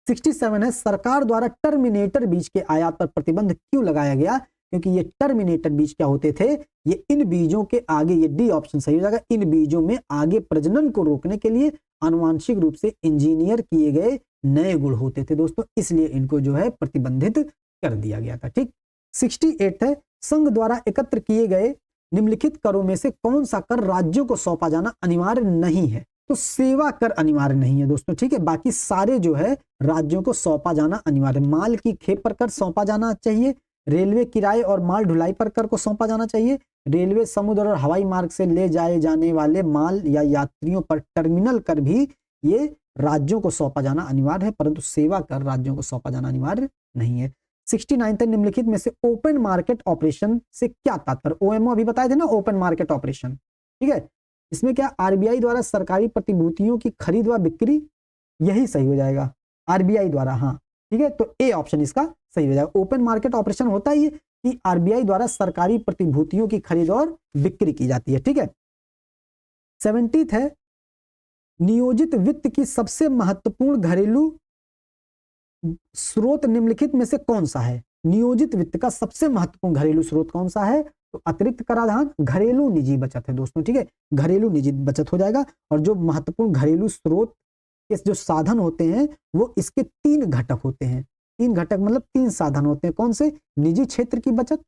67 है, सरकार द्वारा टर्मिनेटर बीज के आयात पर प्रतिबंध क्यों लगाया गया? क्योंकि ये टर्मिनेटर बीज क्या होते थे, ये इन बीजों के आगे, ये डी ऑप्शन सही हो जाएगा, इन बीजों में आगे प्रजनन को रोकने के लिए आनुवांशिक रूप से इंजीनियर किए गए नए गुण होते थे दोस्तों, इसलिए इनको जो है प्रतिबंधित कर दिया गया था, ठीक। 68 है, संघ द्वारा एकत्र किए गए निम्नलिखित करों में से कौन सा कर राज्यों को सौंपा जाना अनिवार्य नहीं है? तो सेवा कर अनिवार्य नहीं है दोस्तों, ठीक है, बाकी सारे जो है राज्यों को सौंपा जाना अनिवार्य। माल की खेप पर कर सौंपा जाना चाहिए, रेलवे किराए और माल ढुलाई पर कर को सौंपा जाना चाहिए, रेलवे समुद्र और हवाई मार्ग से ले जाए जाने वाले माल या यात्रियों पर टर्मिनल कर भी ये राज्यों को सौंपा जाना अनिवार्य है, परंतु सेवा कर राज्यों को सौंपा जाना अनिवार्य नहीं है। 69 है, निम्नलिखित में से ओपन मार्केट ऑपरेशन से क्या तात्पर्य? ओएमओ अभी बताए थे ना, ओपन मार्केट ऑपरेशन, ठीक है। इसमें क्या, आरबीआई द्वारा सरकारी प्रतिभूतियों की खरीद व बिक्री, यही सही हो जाएगा, आरबीआई द्वारा, हाँ ठीक है, तो ए ऑप्शन इसका सही हो जाएगा। ओपन मार्केट ऑपरेशन होता ही है कि आरबीआई द्वारा सरकारी प्रतिभूतियों की खरीद और बिक्री की जाती है, ठीक है। 70 है, नियोजित वित्त की सबसे महत्वपूर्ण घरेलू स्रोत निम्नलिखित में से कौन सा है? नियोजित वित्त का सबसे महत्वपूर्ण घरेलू स्रोत कौन सा है? तो अतिरिक्त कराधान, घरेलू निजी बचत है दोस्तों, ठीक है, घरेलू निजी बचत हो जाएगा। और जो महत्वपूर्ण घरेलू स्रोत के जो साधन होते हैं वो इसके 3 घटक होते हैं, 3 घटक मतलब 3 साधन होते हैं, कौन से? निजी क्षेत्र की बचत,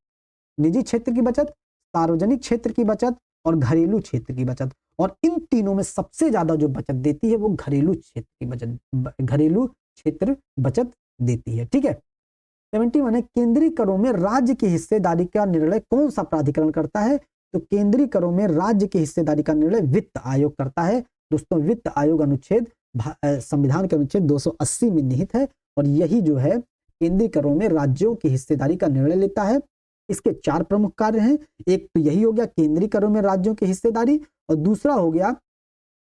निजी क्षेत्र की बचत, सार्वजनिक क्षेत्र की बचत और घरेलू क्षेत्र की बचत। और इन तीनों में सबसे ज्यादा जो बचत देती है वो घरेलू क्षेत्र की बचत, घरेलू क्षेत्र बचत देती है, ठीक है। 71 है, केंद्रीय करों में राज्य की हिस्सेदारी का निर्णय कौन सा प्राधिकरण करता है? तो केंद्रीय करों में राज्य की हिस्सेदारी का निर्णय वित्त आयोग करता है दोस्तों। वित्त आयोग अनुच्छेद संविधान के अनुच्छेद 280 में निहित है और यही जो है केंद्रीय करों में राज्यों की हिस्सेदारी का निर्णय लेता है। इसके 4 प्रमुख कार्य हैं, एक तो यही हो गया केंद्रीय करों में राज्यों की हिस्सेदारी, और दूसरा हो गया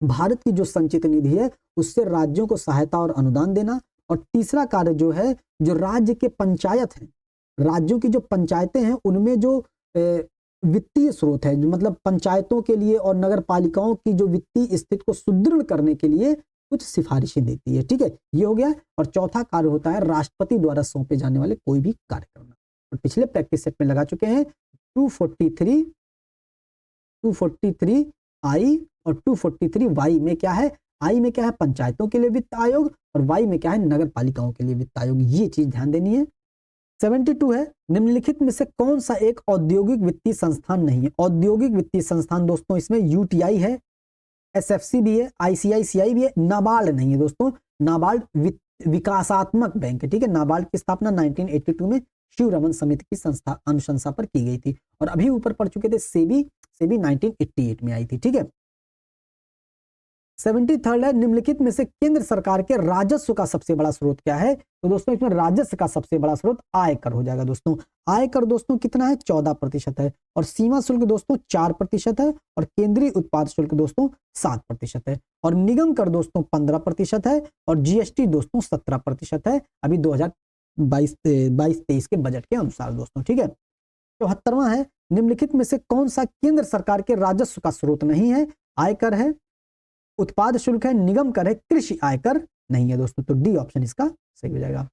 भारत की जो संचित निधि है उससे राज्यों को सहायता और अनुदान देना, और तीसरा कार्य जो है जो राज्य के पंचायत हैं, राज्यों की जो पंचायतें हैं उनमें जो वित्तीय स्रोत है, जो मतलब पंचायतों के लिए और नगर पालिकाओं की जो वित्तीय स्थिति को सुदृढ़ करने के लिए कुछ सिफारिशें देती है, ठीक है, ये हो गया। और चौथा कार्य होता है राष्ट्रपति द्वारा सौंपे जाने वाले कोई भी कार्य करना। और पिछले प्रैक्टिस सेट में लगा चुके हैं 243 आई और 243 वाई में क्या है, आई में क्या है पंचायतों के लिए वित्त आयोग और वाई में क्या है नगर पालिकाओं के लिए वित्त आयोग, ये चीज ध्यान देनी है। 72 है, निम्नलिखित में से कौन सा एक औद्योगिक वित्तीय संस्थान नहीं है? औद्योगिक वित्तीय संस्थान दोस्तों इसमें यूटीआई है, एसएफसी भी है, आईसीआईसीआई भी है, नाबार्ड नहीं है दोस्तों। नाबार्ड विकासात्मक बैंक है, ठीक है। नाबार्ड की स्थापना 1982 में शिवरमन समिति की संस्था अनुशंसा पर की गई थी, और अभी ऊपर पढ़ चुके थे सेबी 1988 में आई थी, ठीक है। 73 है, निम्नलिखित में से केंद्र सरकार के राजस्व का सबसे बड़ा स्रोत क्या है? तो दोस्तों इसमें राजस्व का सबसे बड़ा स्रोत आयकर हो जाएगा दोस्तों। आयकर दोस्तों कितना है? 14% है, और सीमा शुल्क दोस्तों 4% है, और केंद्रीय उत्पाद शुल्क दोस्तों 7% है, और निगम कर दोस्तों 15% है, और जीएसटी दोस्तों 17% है अभी 2022-23 के बजट के अनुसार दोस्तों, ठीक है। 74वां है, निम्नलिखित में से कौन सा केंद्र सरकार के राजस्व का स्रोत नहीं है? आयकर है, उत्पाद शुल्क है, निगम कर है, कृषि आयकर नहीं है दोस्तों, तो डी ऑप्शन इसका सही हो जाएगा।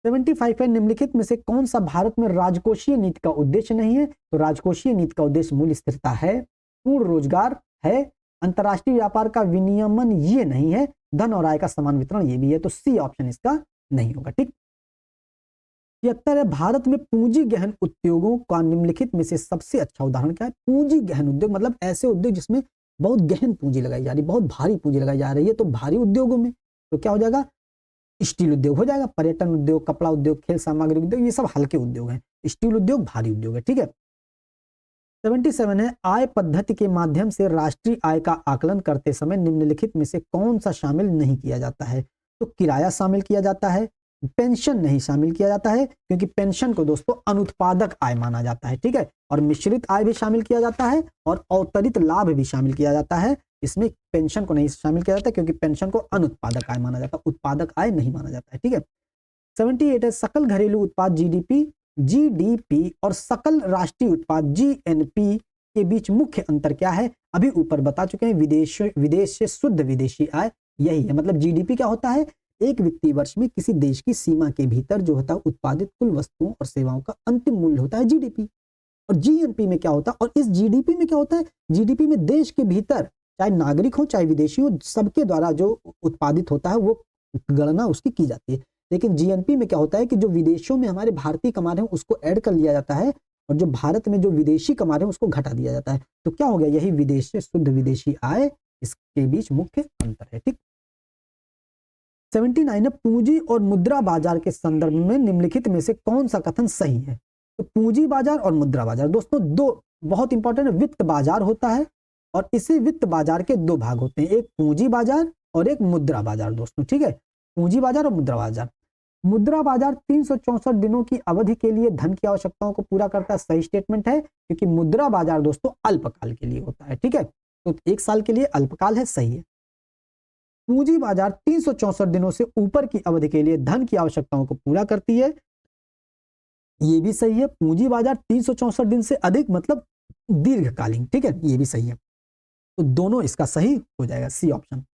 75 है, निम्नलिखित में से कौन सा भारत में राजकोषीय नीति का उद्देश्य नहीं है? तो राजकोषीय नीति का उद्देश्य मूल्य स्थिरता है, पूर्ण रोजगार है, अंतरराष्ट्रीय व्यापार का विनियमन ये नहीं है, धन और आय का समान वितरण ये भी है, तो सी ऑप्शन इसका नहीं होगा, ठीक। 73 है, भारत में पूंजी गहन उद्योगों का निम्नलिखित में से सबसे अच्छा उदाहरण क्या है? पूंजी गहन उद्योग मतलब ऐसे उद्योग जिसमें बहुत गहन पूंजी लगाई जा रही, बहुत भारी पूंजी लगाई जा रही है, तो भारी उद्योगों में तो क्या हो जाएगा? स्टील उद्योग हो जाएगा, पर्यटन उद्योग, कपड़ा उद्योग, खेल सामग्री उद्योग, ये सब हल्के उद्योग हैं, स्टील उद्योग भारी उद्योग है, ठीक है। 77 है, आय पद्धति के माध्यम से राष्ट्रीय आय का आकलन करते समय निम्नलिखित में से कौन सा शामिल नहीं किया जाता है? तो किराया शामिल किया जाता है, पेंशन नहीं शामिल किया जाता है क्योंकि पेंशन को दोस्तों अनुत्पादक आय माना जाता है, ठीक है, और मिश्रित आय भी शामिल किया जाता है और अवतरित लाभ भी शामिल किया जाता है। इसमें पेंशन को नहीं शामिल किया जाता क्योंकि पेंशन को अनुत्पादक आय माना जाता है, उत्पादक आय नहीं माना जाता है, ठीक है। 78 है, सकल घरेलू उत्पाद जीडीपी जीडीपी और सकल राष्ट्रीय उत्पाद जीएनपी के बीच मुख्य अंतर क्या है? अभी ऊपर बता चुके हैं, विदेश से शुद्ध विदेशी आय यही है। मतलब जीडीपी क्या होता है? एक वित्तीय वर्ष में किसी देश की सीमा के भीतर जो होता है उत्पादित कुल वस्तुओं और सेवाओं का अंतिम मूल्य होता है जीडीपी। और जीएनपी में क्या होता है? और इस जीडीपी में क्या होता है? जीडीपी में देश के भीतर चाहे नागरिक हो चाहे विदेशी हो, सबके द्वारा जो उत्पादित होता है वो गणना उसकी की जाती है। लेकिन जीएनपी में क्या होता है कि जो विदेशों में हमारे भारतीय कमा रहे हैं उसको ऐड कर लिया जाता है, और जो भारत में जो विदेशी कमा रहे हैं उसको घटा दिया जाता है। तो क्या हो गया? यही विदेश से शुद्ध विदेशी आय, इसके बीच मुख्य अंतर है। ठीक। 79 है, पूंजी और मुद्रा बाजार के संदर्भ में निम्नलिखित में से कौन सा कथन सही है? तो पूंजी बाजार और मुद्रा बाजार दोस्तों दो बहुत इंपॉर्टेंट वित्त बाजार होता है, और इसी वित्त बाजार के दो भाग होते हैं, एक पूंजी बाजार और एक मुद्रा बाजार दोस्तों। ठीक है, पूंजी बाजार और मुद्रा बाजार। मुद्रा बाजार 364 दिनों की अवधि के लिए धन की आवश्यकताओं को पूरा करता है, सही स्टेटमेंट है, क्योंकि मुद्रा बाजार दोस्तों अल्पकाल के लिए होता है। ठीक है, तो एक साल के लिए अल्पकाल है, सही है। पूंजी बाजार 364 दिनों से ऊपर की अवधि के लिए धन की आवश्यकताओं को पूरा करती है, ये भी सही है। पूंजी बाजार 364 दिन से अधिक मतलब दीर्घकालीन। ठीक है, ये भी सही है, तो दोनों इसका सही हो जाएगा, सी ऑप्शन।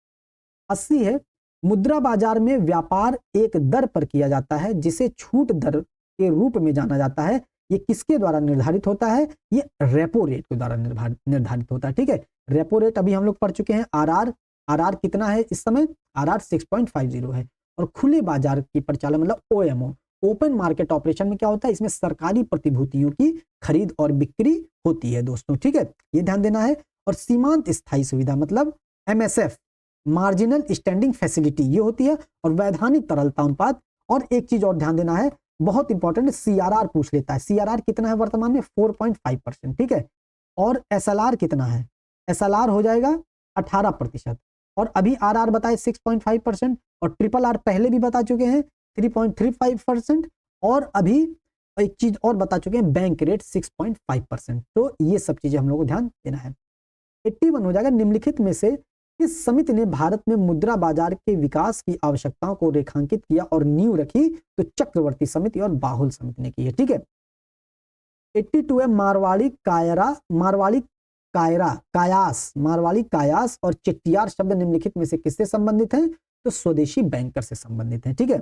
80 है, मुद्रा बाजार में व्यापार एक दर पर किया जाता है जिसे छूट दर के रूप में जाना जाता है। ये किसके द्वारा निर्धारित होता है? ये रेपो रेट के द्वारा निर्धारित होता है। ठीक है, रेपो रेट अभी हम लोग पढ़ चुके हैं। आरआर कितना है इस समय? आरआर 6.50 है। और खुले बाजार की परिचालन मतलब ओएमओ, ओपन मार्केट ऑपरेशन में क्या होता है? इसमें सरकारी प्रतिभूतियों की खरीद और बिक्री होती है दोस्तों। ठीक है, ये ध्यान देना है। और सीमांत स्थायी सुविधा मतलब एमएसएफ, मार्जिनल स्टैंडिंग फैसिलिटी, ये होती है। और वैधानिक तरलता अनुपात। और एक चीज और ध्यान देना है, बहुत इंपॉर्टेंट, सीआरआर पूछ लेता है। सीआरआर कितना है वर्तमान में? 4.5%। ठीक है, और एसएलआर कितना है? एसएलआर हो जाएगा 18%। और अभी आरआर बताए 6.5%, और ट्रिपल आर पहले भी बता चुके हैं 3.35%, और अभी एक चीज और बता चुके हैं, बैंक रेट 6.5%। तो ये सब चीजें हम लोग को ध्यान देना है। 81 हो जाएगा, निम्नलिखित में से किस समिति ने भारत में मुद्रा बाजार के विकास की आवश्यकताओं को रेखांकित किया और नींव रखी? तो चक्रवर्ती समिति और बाहुल समिति ने की है। ठीक है, 82 है, मारवाड़ी कायास और चिट्टियार शब्द निम्नलिखित में से किससे संबंधित हैं? तो स्वदेशी बैंकर से संबंधित हैं। ठीक है,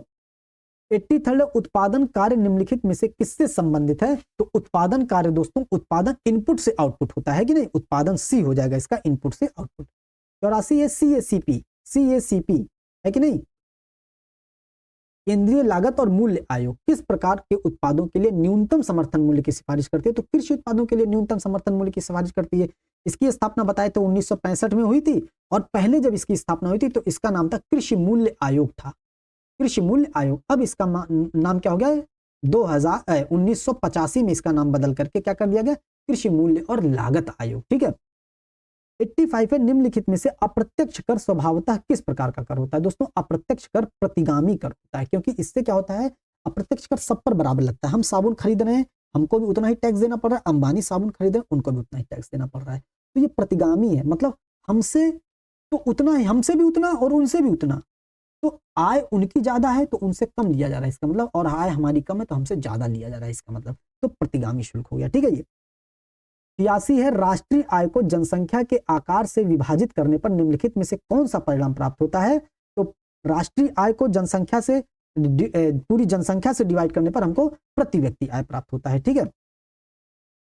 83 उत्पादन कार्य निम्नलिखित में से किससे संबंधित है? तो उत्पादन कार्य दोस्तों, उत्पादन इनपुट से आउटपुट होता है कि नहीं? उत्पादन सी हो जाएगा इसका, इनपुट से आउटपुट। 84 है, सीएसीपी है कि नहीं? केंद्रीय लागत और मूल्य आयोग किस प्रकार के उत्पादों के लिए न्यूनतम समर्थन मूल्य की सिफारिश करती है? तो कृषि उत्पादों के लिए न्यूनतम समर्थन मूल्य की सिफारिश करती है। इसकी स्थापना बताए तो 1965 में हुई थी, और पहले जब इसकी स्थापना हुई थी तो इसका नाम था कृषि मूल्य आयोग था, कृषि मूल्य आयोग। अब इसका नाम क्या हो गया? 1985 में इसका नाम बदल करके क्या कर दिया गया? कृषि मूल्य और लागत आयोग। ठीक है, 85 है, निम्नलिखित में से अप्रत्यक्ष कर स्वभावतः किस प्रकार का कर होता है? दोस्तों अप्रत्यक्ष कर प्रतिगामी कर होता है, क्योंकि इससे क्या होता है? अप्रत्यक्ष कर सब पर बराबर लगता है। हम साबुन खरीद रहे हैं, हमको भी उतना ही टैक्स देना पड़ रहा है, अंबानी साबुन खरीद रहे हैं, उनको भी उतना ही टैक्स देना पड़ रहा है। तो ये प्रतिगामी है, मतलब हमसे तो उतना ही, हमसे भी उतना और उनसे भी उतना। तो आय उनकी ज्यादा है तो उनसे कम लिया जा रहा है इसका मतलब, और आय हमारी कम है तो हमसे ज्यादा लिया जा रहा है इसका मतलब, तो प्रतिगामी शुल्क हो गया। ठीक है, ये 83 है, राष्ट्रीय आय को जनसंख्या के आकार से विभाजित करने पर निम्नलिखित में से कौन सा परिणाम प्राप्त होता है? तो राष्ट्रीय आय को जनसंख्या से पूरी जनसंख्या से डिवाइड करने पर हमको प्रति व्यक्ति आय प्राप्त होता है। ठीक है,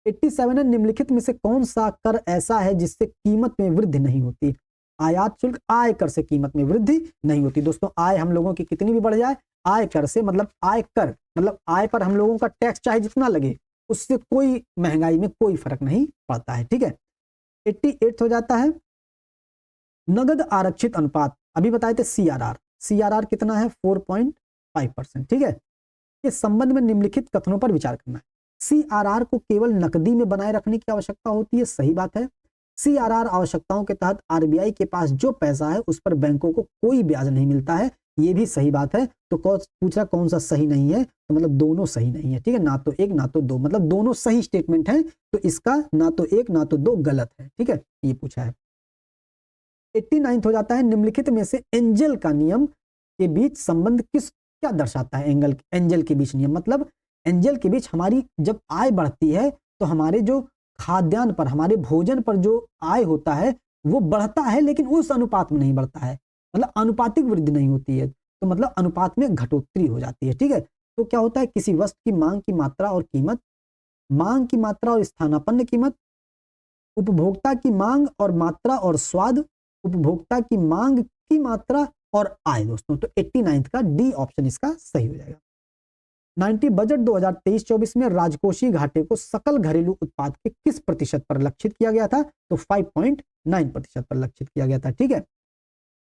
87 है, निम्नलिखित में से कौन सा कर ऐसा है जिससे कीमत में वृद्धि नहीं होती? आयात शुल्क, आय कर से कीमत में वृद्धि नहीं होती। दोस्तों आय हम लोगों की कितनी भी बढ़ जाए, आय कर से मतलब आय कर मतलब आय पर हम लोगों का टैक्स चाहे जितना लगे उससे कोई महंगाई में कोई फर्क नहीं पड़ता है। ठीक है, 88 हो जाता है, नगद आरक्षित अनुपात अभी बताए थे सीआरआर कितना है? 4.5%। ठीक है, इस संबंध में निम्नलिखित कथनों पर विचार करना है। सीआरआर को केवल नकदी में बनाए रखने की आवश्यकता होती है, सही बात है। सीआरआर आवश्यकताओं के तहत आरबीआई के पास जो पैसा है उस पर बैंकों को कोई ब्याज नहीं मिलता है, ये भी सही बात है। तो पूछा कौन सा सही नहीं है? तो मतलब दोनों सही नहीं है। ठीक है, ना तो एक ना तो दो, मतलब दोनों सही स्टेटमेंट है, तो इसका ना तो एक ना तो दो गलत है। ठीक है, ये पूछा है। 89 हो जाता है, निम्नलिखित में से एंजल का नियम के बीच संबंध क्या दर्शाता है? एंजल के बीच नियम मतलब एंजल के बीच हमारी जब आय बढ़ती है तो हमारे जो खाद्यान्न पर, हमारे भोजन पर जो आय होता है वो बढ़ता है, लेकिन उस अनुपात में नहीं बढ़ता है, मतलब अनुपातिक वृद्धि नहीं होती है, तो मतलब अनुपात में घटोत्तरी हो जाती है। ठीक है, तो क्या होता है, किसी वस्तु की मांग की मात्रा और कीमत, मांग की मात्रा और स्थानापन्न कीमत, उपभोक्ता की मांग और मात्रा और स्वाद, उपभोक्ता की मांग की मात्रा और आय दोस्तों। तो 89 का डी ऑप्शन इसका सही हो जाएगा। 90 बजट 2023-24 में राजकोषीय घाटे को सकल घरेलू उत्पाद के किस प्रतिशत पर लक्षित किया गया था? तो 5.9% पर लक्षित किया गया था। ठीक है।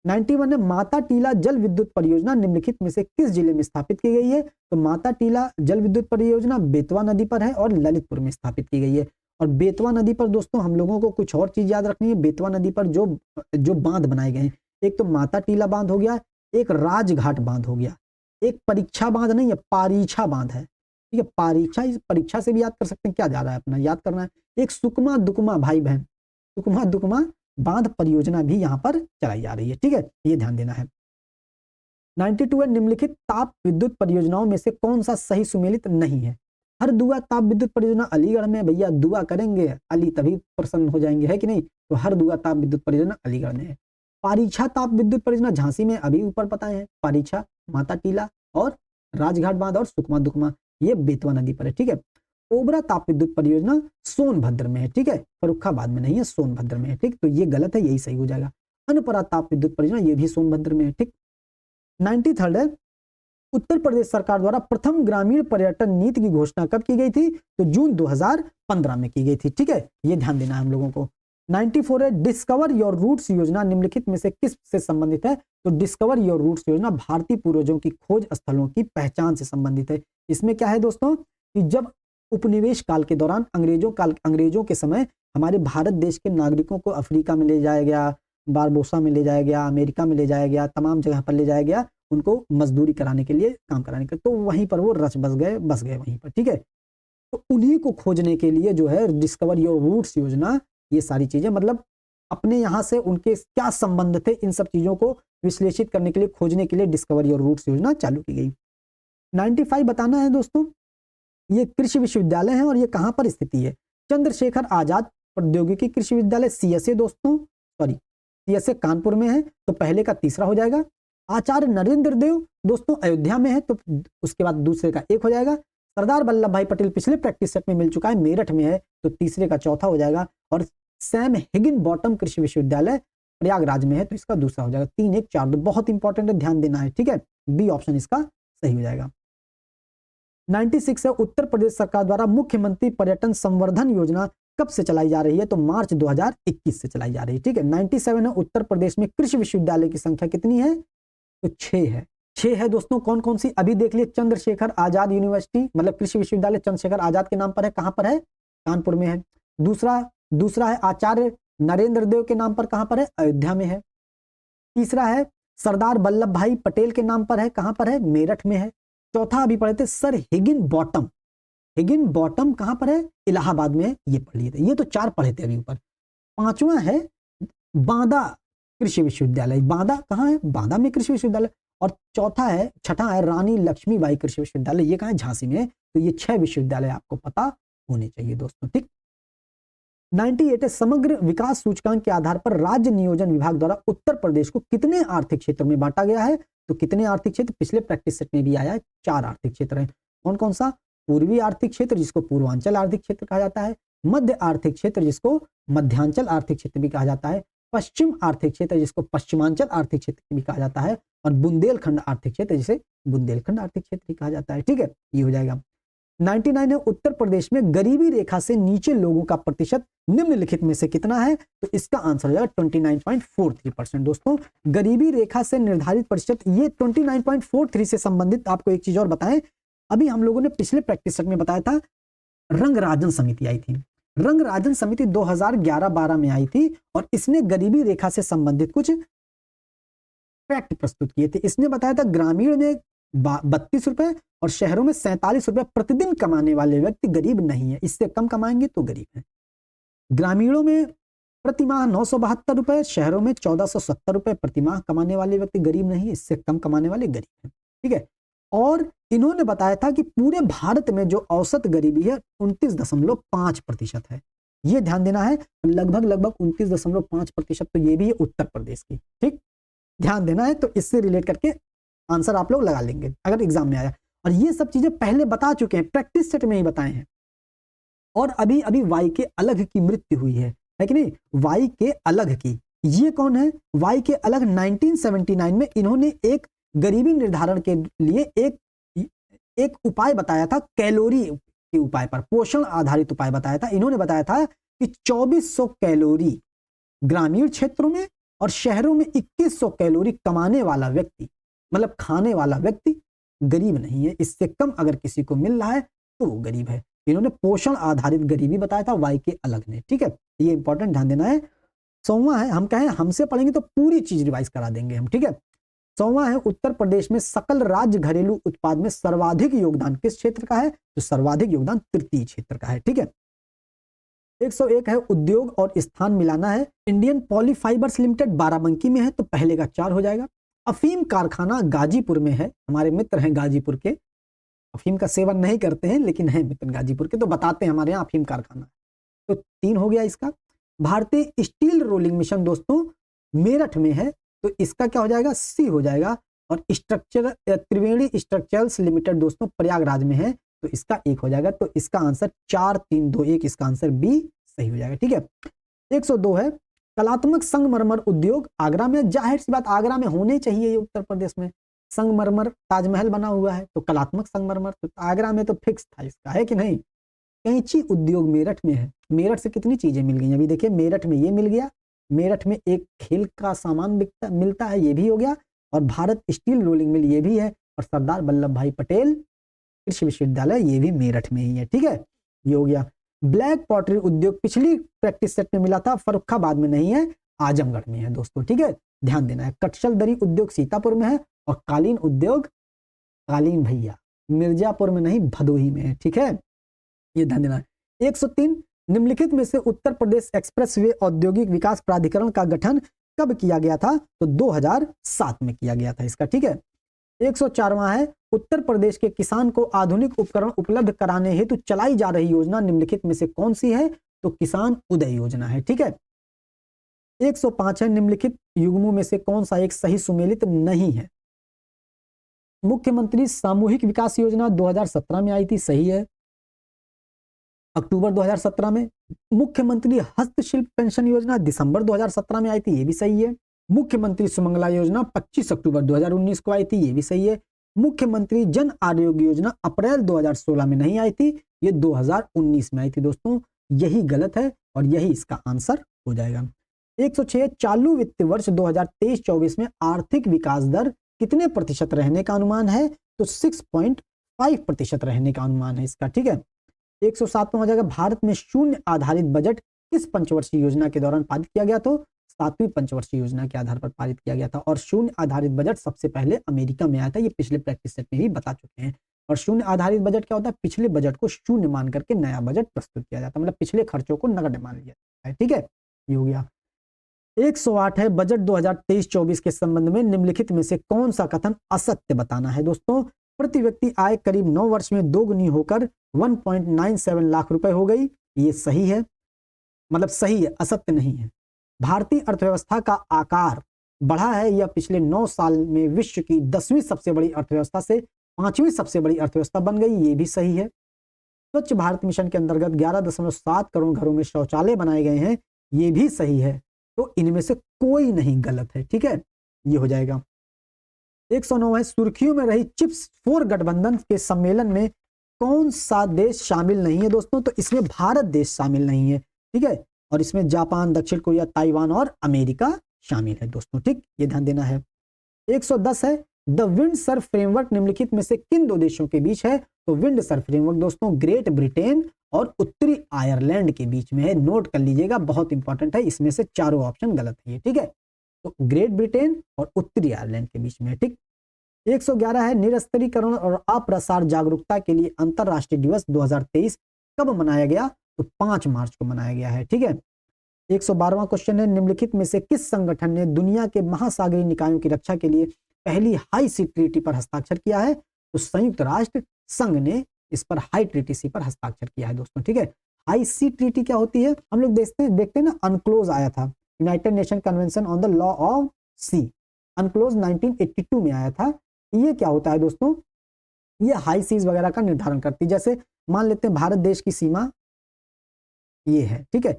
91 है माता टीला जल विद्युत परियोजना निम्नलिखित में से किस जिले में स्थापित की गई है? तो माता टीला जल विद्युत परियोजना बेतवा नदी पर है और ललितपुर में स्थापित की गई है। और बेतवा नदी पर दोस्तों हम लोगों को कुछ और चीज याद रखनी है। बेतवा नदी पर जो बांध बनाए गए हैं, एक तो माता टीला बांध हो गया, एक राजघाट बांध हो गया, एक परीक्षा बांध नहीं है, पारीछा बांध है। ठीक है, पारीछा, इस परीक्षा से भी याद कर सकते हैं, क्या जा रहा है अपना याद करना है। एक सुकमा दुकमा भाई बहन, सुकमा दुकमा बांध परियोजना भी यहां पर चलाई जा रही है। ठीक है, ये ध्यान देना है। 92 है निम्नलिखित ताप विद्युत परियोजनाओं में से कौन सा सही सुमेलित नहीं है? हरदुआ ताप विद्युत परियोजना अलीगढ़ में, भैया दुआ करेंगे अली तभी प्रसन्न हो जाएंगे, है कि नहीं? तो हरदुआ ताप विद्युत परियोजना अलीगढ़ में है। पारीछा ताप विद्युत परियोजना झांसी में, अभी ऊपर बताए हैं, पारीछा, माता टीला और राजघाट बांध और सुकमा दुकमा, ये बेतवा नदी पर है। ठीक है। ओबरा ताप विद्युत परियोजना सोनभद्र में है। ठीक है, फर्रुखाबाद में नहीं है, सोनभद्र में है। ठीक, तो ये गलत है, यही सही हो जाएगा। अनपरा ताप विद्युत परियोजना ये भी सोनभद्र में है। ठीक। 93 है उत्तर प्रदेश सरकार द्वारा प्रथम ग्रामीण पर्यटन नीति की घोषणा कब की गई थी? तो जून 2015 में की गई थी। ठीक है, ये ध्यान देना है हम लोगों को। 94 है डिस्कवर योर रूट्स योजना निम्नलिखित में से किस से संबंधित है? तो डिस्कवर योर रूट्स योजना भारतीय पूर्वजों की खोज स्थलों की पहचान से संबंधित है। इसमें क्या है दोस्तों कि जब उपनिवेश काल के दौरान अंग्रेजों के समय हमारे भारत देश के नागरिकों को अफ्रीका में ले जाया गया, बारबोसा में ले जाया गया, अमेरिका में ले जाया गया, तमाम जगह पर ले जाया गया उनको मजदूरी कराने के लिए, काम कराने के, तो वहीं पर वो बस गए वहीं पर। ठीक है, तो उन्हीं को खोजने के लिए जो है डिस्कवर योर रूट्स योजना, ये सारी चीजें मतलब अपने यहाँ से उनके क्या संबंध थे, इन सब चीजों को विश्लेषित करने के लिए, खोजने के लिए डिस्कवर योर रूट्स योजना चालू की गई। 95 बताना है दोस्तों, ये कृषि विश्वविद्यालय है और ये कहां पर स्थिति है? चंद्रशेखर आजाद प्रौद्योगिकी कृषि विद्यालय सीएसए दोस्तों, सॉरी सीएसए कानपुर में है, तो पहले का तीसरा हो जाएगा। आचार्य नरेंद्र देव दोस्तों अयोध्या में है, तो उसके बाद दूसरे का एक हो जाएगा। सरदार वल्लभ भाई पटेल पिछले प्रैक्टिस सेट में मिल चुका है, मेरठ में है, तो तीसरे का चौथा हो जाएगा। और सैम हिगिन बॉटम कृषि विश्वविद्यालय प्रयागराज में है, तो इसका दूसरा हो जाएगा। 3 1 4 2 बहुत इंपॉर्टेंट है, ध्यान देना है। ठीक है, बी ऑप्शन इसका सही हो जाएगा। 96 है उत्तर प्रदेश सरकार द्वारा मुख्यमंत्री पर्यटन संवर्धन योजना कब से चलाई जा रही है? तो मार्च 2021 से चलाई जा रही है। ठीक है। 97 है उत्तर प्रदेश में कृषि विश्वविद्यालय की संख्या कितनी है? तो 6 है। 6 है दोस्तों, कौन कौन सी? अभी देख लिए, चंद्रशेखर आजाद यूनिवर्सिटी मतलब कृषि विश्वविद्यालय चंद्रशेखर आजाद के नाम पर है, कहां पर है? कानपुर में है। दूसरा है आचार्य नरेंद्र देव के नाम पर, कहां पर है? अयोध्या में है। तीसरा है सरदार वल्लभ भाई पटेल के नाम पर है, कहां पर है? मेरठ में है। चौथा अभी पढ़े थे सर हिगिन बॉटम कहां पर है? इलाहाबाद में है, ये पढ़ लिए थे। ये तो 4 पढ़े थे अभी ऊपर। 5वां है बांदा कृषि विश्वविद्यालय, बांदा कहां है? बांदा में कृषि विश्वविद्यालय। और छठा है रानी लक्ष्मीबाई कृषि विश्वविद्यालय, ये कहां है? झांसी में है। तो ये 6 विश्वविद्यालय आपको पता होने चाहिए दोस्तों। ठीक। 98 है समग्र विकास सूचकांक के आधार पर राज्य नियोजन विभाग द्वारा उत्तर प्रदेश को कितने आर्थिक क्षेत्र में बांटा गया है? तो कितने आर्थिक क्षेत्र? पिछले प्रैक्टिस सेट में भी आया है, 4 आर्थिक क्षेत्र हैं। कौन कौन सा? पूर्वी आर्थिक क्षेत्र जिसको पूर्वांचल आर्थिक क्षेत्र कहा जाता है, मध्य आर्थिक क्षेत्र जिसको मध्यांचल आर्थिक क्षेत्र भी कहा जाता है, पश्चिम आर्थिक क्षेत्र जिसको पश्चिमांचल आर्थिक क्षेत्र भी कहा जाता है, और बुंदेलखंड आर्थिक क्षेत्र जिसे बुंदेलखंड आर्थिक क्षेत्र भी कहा जाता है। ठीक है, ये हो जाएगा। 99 है उत्तर प्रदेश में गरीबी रेखा से नीचे लोगों का प्रतिशत निम्नलिखित में से कितना है? तो इसका आंसर हो जाएगा 29.43% दोस्तों। गरीबी रेखा से निर्धारित प्रतिशत, ये 29.43 से संबंधित आपको एक चीज और बताएं, अभी हम लोगों ने पिछले प्रैक्टिस सेट में बताया था, रंगराजन समिति आई थी। रंगराजन समिति 2011-12 में आई थी और इसने गरीबी रेखा से संबंधित कुछ फैक्ट प्रस्तुत किए थे। इसने बताया था ग्रामीण में 32 रुपए और शहरों में 47 रुपए प्रतिदिन कमाने वाले व्यक्ति गरीब नहीं है, इससे कम कमाएंगे तो गरीब है। ग्रामीणों में प्रतिमाह 972 रुपए, शहरों में 1470 रुपए प्रतिमाह कमाने वाले व्यक्ति गरीब नहीं है, इससे कम कमाने वाले गरीब हैं। ठीक है। और इन्होंने बताया था कि पूरे भारत में जो औसत गरीबी है 29.5% है। ये ध्यान देना है, लगभग 29.5%, तो ये भी है उत्तर प्रदेश की। ठीक, ध्यान देना है, तो इससे रिलेट करके आंसर आप लोग लगा लेंगे अगर एग्जाम में आया। और ये सब चीजें पहले बता चुके हैं, प्रैक्टिस सेट में ही बताए हैं। और अभी अभी वाई के अलग की मृत्यु हुई है कि नहीं, वाई के अलग की। ये कौन है? वाई के अलग 1979 में इन्होंने एक गरीबी निर्धारण के लिए एक उपाय बताया था, कैलोरी के उपाय पर, पोषण आधारित उपाय बताया था। इन्होंने बताया था कि 2400 कैलोरी ग्रामीण क्षेत्रों में और शहरों में 2100 कैलोरी कमाने वाला व्यक्ति, मतलब खाने वाला व्यक्ति गरीब नहीं है। इससे कम अगर किसी को मिल रहा है तो वो गरीब है। इन्होंने पोषण आधारित गरीबी बताया था वाई के अलग ने। ठीक है, ये इंपॉर्टेंट ध्यान देना है। 100वां है, हम कहें हमसे पढ़ेंगे तो पूरी चीज रिवाइज करा देंगे हम। ठीक है, 100वां है, उत्तर प्रदेश में सकल राज्य घरेलू उत्पाद में सर्वाधिक योगदान किस क्षेत्र का है? तो सर्वाधिक योगदान तृतीय क्षेत्र का है। ठीक है, 101 है, उद्योग और स्थान मिलाना है। इंडियन पॉलीफाइबर्स लिमिटेड बाराबंकी में है, तो पहले का 4 हो जाएगा। अफीम कारखाना गाजीपुर में है, हमारे मित्र हैं गाजीपुर के, अफीम का सेवन नहीं करते हैं लेकिन है मित्र गाजीपुर के, तो बताते हैं हमारे यहाँ अफीम कारखाना, तो 3 हो गया इसका। भारतीय स्टील रोलिंग मिशन दोस्तों मेरठ में है, तो इसका क्या हो जाएगा? सी हो जाएगा। और त्रिवेणी स्ट्रक्चर्स लिमिटेड दोस्तों प्रयागराज में है, तो इसका 1 हो जाएगा। तो इसका आंसर 4 3 2 1, इसका आंसर बी सही हो जाएगा। ठीक है, 102 है, कलात्मक संगमरमर उद्योग आगरा में। जाहिर सी बात आगरा में होने चाहिए, ये उत्तर प्रदेश में संगमरमर ताजमहल बना हुआ है, तो कलात्मक संगमरमर तो आगरा में तो फिक्स था इसका, है कि नहीं। कैंची उद्योग मेरठ में है। मेरठ से कितनी चीजें मिल गई अभी देखिए, मेरठ में ये मिल गया, मेरठ में एक खेल का सामान मिलता है, ये भी हो गया, और भारत स्टील रोलिंग मिल ये भी है, और सरदार वल्लभ भाई पटेल कृषि विश्वविद्यालय ये भी मेरठ में ही है। ठीक है, ये हो गया। ब्लैक पॉटरी उद्योग पिछली प्रैक्टिस सेट में मिला था, फर्रुखाबाद में नहीं है, आजमगढ़ में है दोस्तों। ठीक है, ध्यान देना है। कटशल दरी उद्योग सीतापुर में है, और कालीन उद्योग, कालीन भैया मिर्जापुर में नहीं भदोही में है। ठीक है, ये ध्यान देना है। 103, निम्नलिखित में से उत्तर प्रदेश एक्सप्रेसवे औद्योगिक विकास प्राधिकरण का गठन कब किया गया था? तो 2007 में किया गया था इसका। ठीक है, 104वां है, उत्तर प्रदेश के किसान को आधुनिक उपकरण उपलब्ध कराने हेतु चलाई जा रही योजना निम्नलिखित में से कौन सी है? तो किसान उदय योजना है। ठीक है, 105 है, निम्नलिखित युग्मों में से कौन सा एक सही सुमेलित नहीं है? मुख्यमंत्री सामूहिक विकास योजना 2017 में आई थी, सही है, अक्टूबर 2017 में। मुख्यमंत्री हस्तशिल्प पेंशन योजना दिसंबर 2017 में आई थी, ये भी सही है। मुख्यमंत्री सुमंगला योजना 25 अक्टूबर 2019 को आई थी, ये भी सही है। मुख्यमंत्री जन आरोग्य योजना अप्रैल 2016 में नहीं आई थी, ये 2019 में आई थी दोस्तों, यही गलत है और यही इसका आंसर हो जाएगा। 106, चालू वित्त वर्ष 2023-24 में आर्थिक विकास दर कितने प्रतिशत रहने का अनुमान है? तो 6.5% रहने का अनुमान है इसका। ठीक है, 107 हो जाएगा, भारत में शून्य आधारित बजट किस पंचवर्षीय योजना के दौरान पारित किया गया? तो 7वीं पंचवर्षीय योजना के आधार पर पारित किया गया था। और शून्य आधारित बजट सबसे पहले अमेरिका में आया था, ये पिछले प्रैक्टिस सेट में भी बता चुके हैं। और शून्य आधारित बजट क्या होता है? पिछले बजट को शून्य मान करके नया बजट प्रस्तुत किया जाता है, मतलब पिछले खर्चों को नगद मान लिया जाता है। ठीक है, ये हो गया। 108 है, बजट 2023-24 के संबंध में निम्नलिखित में से कौन सा कथन असत्य बताना है? दोस्तों, प्रति व्यक्ति आय करीब 9 वर्ष में दोगुनी होकर 1.97 लाख रुपए हो गई, ये सही है, मतलब सही है, असत्य नहीं है। भारतीय अर्थव्यवस्था का आकार बढ़ा है, यह पिछले 9 साल में विश्व की 10वीं सबसे बड़ी अर्थव्यवस्था से 5वीं सबसे बड़ी अर्थव्यवस्था बन गई, ये भी सही है। स्वच्छ भारत मिशन के अंतर्गत 11.7 करोड़ घरों में शौचालय बनाए गए हैं, ये भी सही है। तो इनमें से कोई नहीं गलत है। ठीक है, ये हो जाएगा। 109 है, सुर्खियों में रही चिप्स 4 गठबंधन के सम्मेलन में कौन सा देश शामिल नहीं है? दोस्तों, तो इसमें भारत देश शामिल नहीं है। ठीक है, और इसमें जापान, दक्षिण कोरिया, ताइवान और अमेरिका शामिल है दोस्तों। ठीक, ये ध्यान देना है। 110 है, द विंडसर फ्रेमवर्क निम्नलिखित में से किन 2 देशों के बीच है? तो विंडसर फ्रेमवर्क दोस्तों ग्रेट ब्रिटेन और उत्तरी आयरलैंड के बीच में है, नोट कर लीजिएगा, बहुत इंपॉर्टेंट है, इसमें से चारों ऑप्शन गलत है। ठीक है, तो ग्रेट ब्रिटेन और उत्तरी आयरलैंड के बीच में है। ठीक, 111 है, निरस्त्रीकरण और अप्रसार जागरूकता के लिए अंतरराष्ट्रीय दिवस 2023 कब मनाया गया? तो 5 मार्च को मनाया गया है। ठीक है, 112वां क्वेश्चन है, निम्नलिखित में से किस संगठन ने दुनिया के महासागरीय निकायों की रक्षा के लिए पहली हाई सी ट्रीटी पर हस्ताक्षर किया है? तो संयुक्त राष्ट्र संघ ने इस पर हाई ट्रीटी सी पर हस्ताक्षर किया है दोस्तों, ठीक है। हाई सी ट्रीटी क्या होती है, हम लोग देखते हैं ना, अनक्लोज आया था, United Nation Convention on the law of sea, UNCLOS 1982 में आया था। ये क्या होता है दोस्तों, ये हाई सीज वगैरह का निर्धारण करती है। जैसे मान लेते हैं भारत देश की सीमा ये है, ठीक है,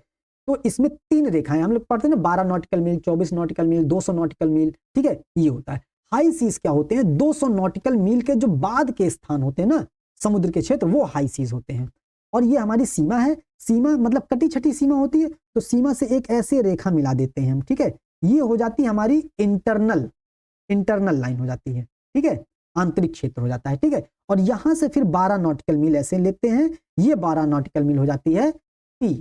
तो इसमें 3 रेखाएं हम लोग पढ़ते हैं ना, 12 नॉटिकल मील, 24 नॉटिकल मील, 200 नॉटिकल मील, ठीक है, ये होता है। हाई सीज क्या होते हैं, 200 नॉटिकल मील के जो बाद के स्थान होते हैं ना समुद्र के क्षेत्र, वो हाई सीज होते हैं। और ये हमारी सीमा है, सीमा मतलब कटी छटी सीमा होती है, तो सीमा से एक ऐसे रेखा मिला देते हैं हम, ठीक है, ये हो जाती है हमारी इंटरनल लाइन हो जाती है, ठीक है, आंतरिक क्षेत्र हो जाता है, ठीक है। और यहां से फिर 12 नॉटिकल मील ऐसे लेते हैं, ये 12 नॉटिकल मील हो जाती है टी,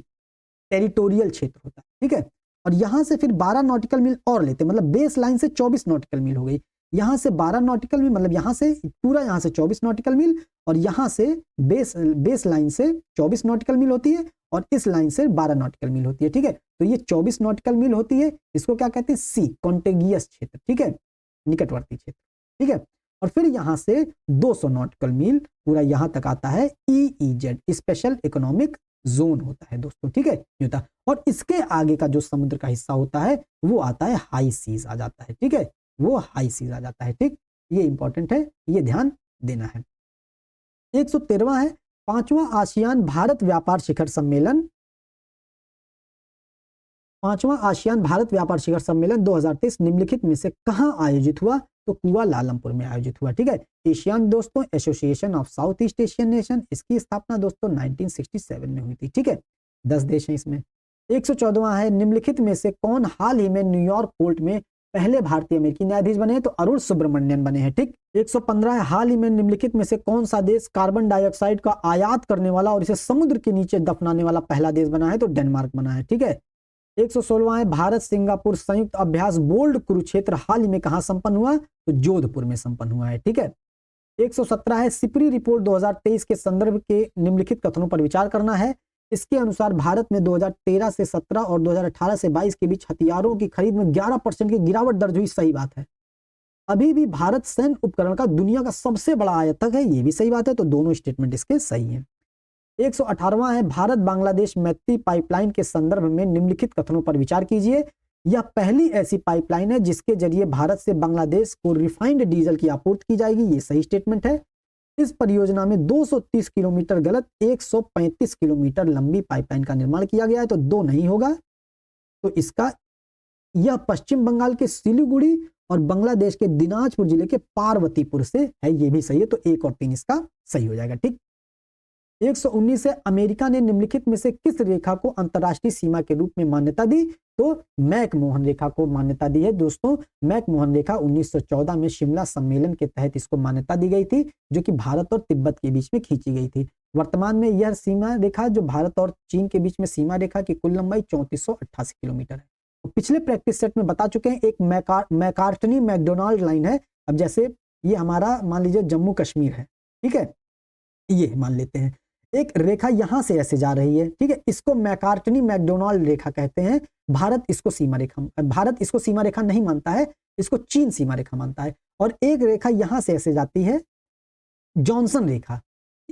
टेरिटोरियल क्षेत्र होता है, ठीक है। और यहां से फिर 12 नॉटिकल मील और लेते हैं, मतलब बेस लाइन से 24 नॉटिकल मील हो गई, यहां से 12 नॉटिकल मील, मतलब यहां से पूरा यहां से 24 नॉटिकल मील, और यहां से बेस लाइन से 24 नॉटिकल मील होती है, और इस लाइन से 12 नॉटिकल मील होती है, ठीक है। तो ये 24 नॉटिकल मील होती है, इसको क्या कहते हैं, सी, कॉन्टेगियस क्षेत्र, ठीक है, निकटवर्ती क्षेत्र, ठीक है। और फिर यहां से 200 नॉटिकल मील पूरा यहां तक आता है EEZ, स्पेशल इकोनॉमिक जोन होता है दोस्तों, ठीक है, ये होता है। और इसके आगे का जो समुद्र का हिस्सा होता है वो आता है हाई सीज आ जाता है, ठीक है, वो हाई सीज आ जाता है, ठीक, ये इंपॉर्टेंट है, ये ध्यान देना है। 113वां है, 5वां आसियान भारत व्यापार शिखर सम्मेलन, 5वां आसियान भारत व्यापार शिखर सम्मेलन 2023 निम्नलिखित में से कहां आयोजित हुआ, तो कुआलालंपुर में आयोजित हुआ, ठीक है। एशियान दोस्तों association of south east Asian nation, इसकी स्थापना दोस्तों 1967 में हुई थी, ठीक है, 10 देश हैं इसमें। 114वां है, निम्नलिखित में से कौन हाल ही में न्यूयॉर्क कोर्ट में पहले भारतीय अमेरिकी न्यायाधीश बने हैं, तो अरुण सुब्रमण्यन बने हैं, ठीक। 115 है, हाल ही में निम्नलिखित में से कौन सा देश कार्बन डाइऑक्साइड का आयात करने वाला और इसे समुद्र के नीचे दफनाने वाला पहला देश बना है, तो डेनमार्क बना है, ठीक है। 116वां है, भारत सिंगापुर संयुक्त अभ्यास बोल्ड कुरुक्षेत्र हाल ही में कहां संपन्न हुआ, तो जोधपुर में संपन्न हुआ है, ठीक है। 117 है, सिपरी रिपोर्ट 2023 के संदर्भ के निम्नलिखित कथनों पर विचार करना है। इसके अनुसार भारत में 2013 से 17 और 2018 से 22 के बीच हथियारों की खरीद में 11% की गिरावट दर्ज हुई, सही बात है। अभी भी भारत सैन्य उपकरण का दुनिया का सबसे बड़ा आयातक है, ये भी सही बात है, तो दोनों स्टेटमेंट इसके सही हैं। 118वां है, भारत बांग्लादेश मैत्री पाइपलाइन के संदर्भ में निम्नलिखित कथनों पर विचार कीजिए। यह पहली ऐसी पाइपलाइन है जिसके जरिए भारत से बांग्लादेश को रिफाइंड डीजल की आपूर्ति की जाएगी, ये सही स्टेटमेंट है। इस परियोजना में 230 किलोमीटर गलत 135 किलोमीटर लंबी पाइपलाइन का निर्माण किया गया है, तो 2 नहीं होगा, तो इसका यह पश्चिम बंगाल के सिलीगुड़ी और बांग्लादेश के दिनाजपुर जिले के पार्वतीपुर से है, ये भी सही है, तो 1 और 3 इसका सही हो जाएगा, ठीक। 119 है, अमेरिका ने निम्नलिखित में से किस रेखा को अंतरराष्ट्रीय सीमा के रूप में मान्यता दी, तो मैकमोहन रेखा को मान्यता दी है दोस्तों। मैकमोहन रेखा 1914 में शिमला सम्मेलन के तहत इसको मान्यता दी गई थी, जो कि भारत और तिब्बत के बीच में खींची गई थी। वर्तमान में यह सीमा रेखा जो भारत और चीन के बीच में सीमा रेखा की कुल लंबाई 3488 किलोमीटर है। तो पिछले प्रैक्टिस सेट में बता चुके हैं, एक मैकार्टनी मैकडोनाल्ड लाइन है। अब जैसे ये हमारा मान लीजिए जम्मू कश्मीर है, ठीक है, ये मान लेते हैं, एक रेखा यहां से ऐसे जा रही है, ठीक है, इसको मैकार्टनी मैकडोनाल्ड रेखा कहते हैं। भारत इसको सीमा रेखा नहीं मानता है, इसको चीन सीमा रेखा मानता है। और एक रेखा यहां से ऐसे जाती है, जॉनसन रेखा,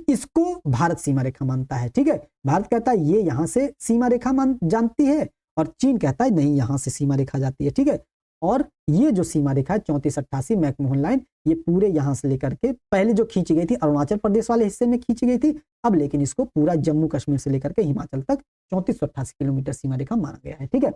इसको भारत सीमा रेखा मानता है, ठीक है। भारत कहता है ये यहां से सीमा रेखा जानती है, और चीन कहता है नहीं यहां से सीमा रेखा जाती है, ठीक है। और ये जो सीमा रेखा है 3488 मैकमोहन लाइन, ये पूरे यहां से लेकर के पहले जो खींची गई थी अरुणाचल प्रदेश वाले हिस्से में खींची गई थी, अब लेकिन इसको पूरा जम्मू कश्मीर से लेकर के हिमाचल तक 3488 किलोमीटर सीमा रेखा माना गया है, ठीक है।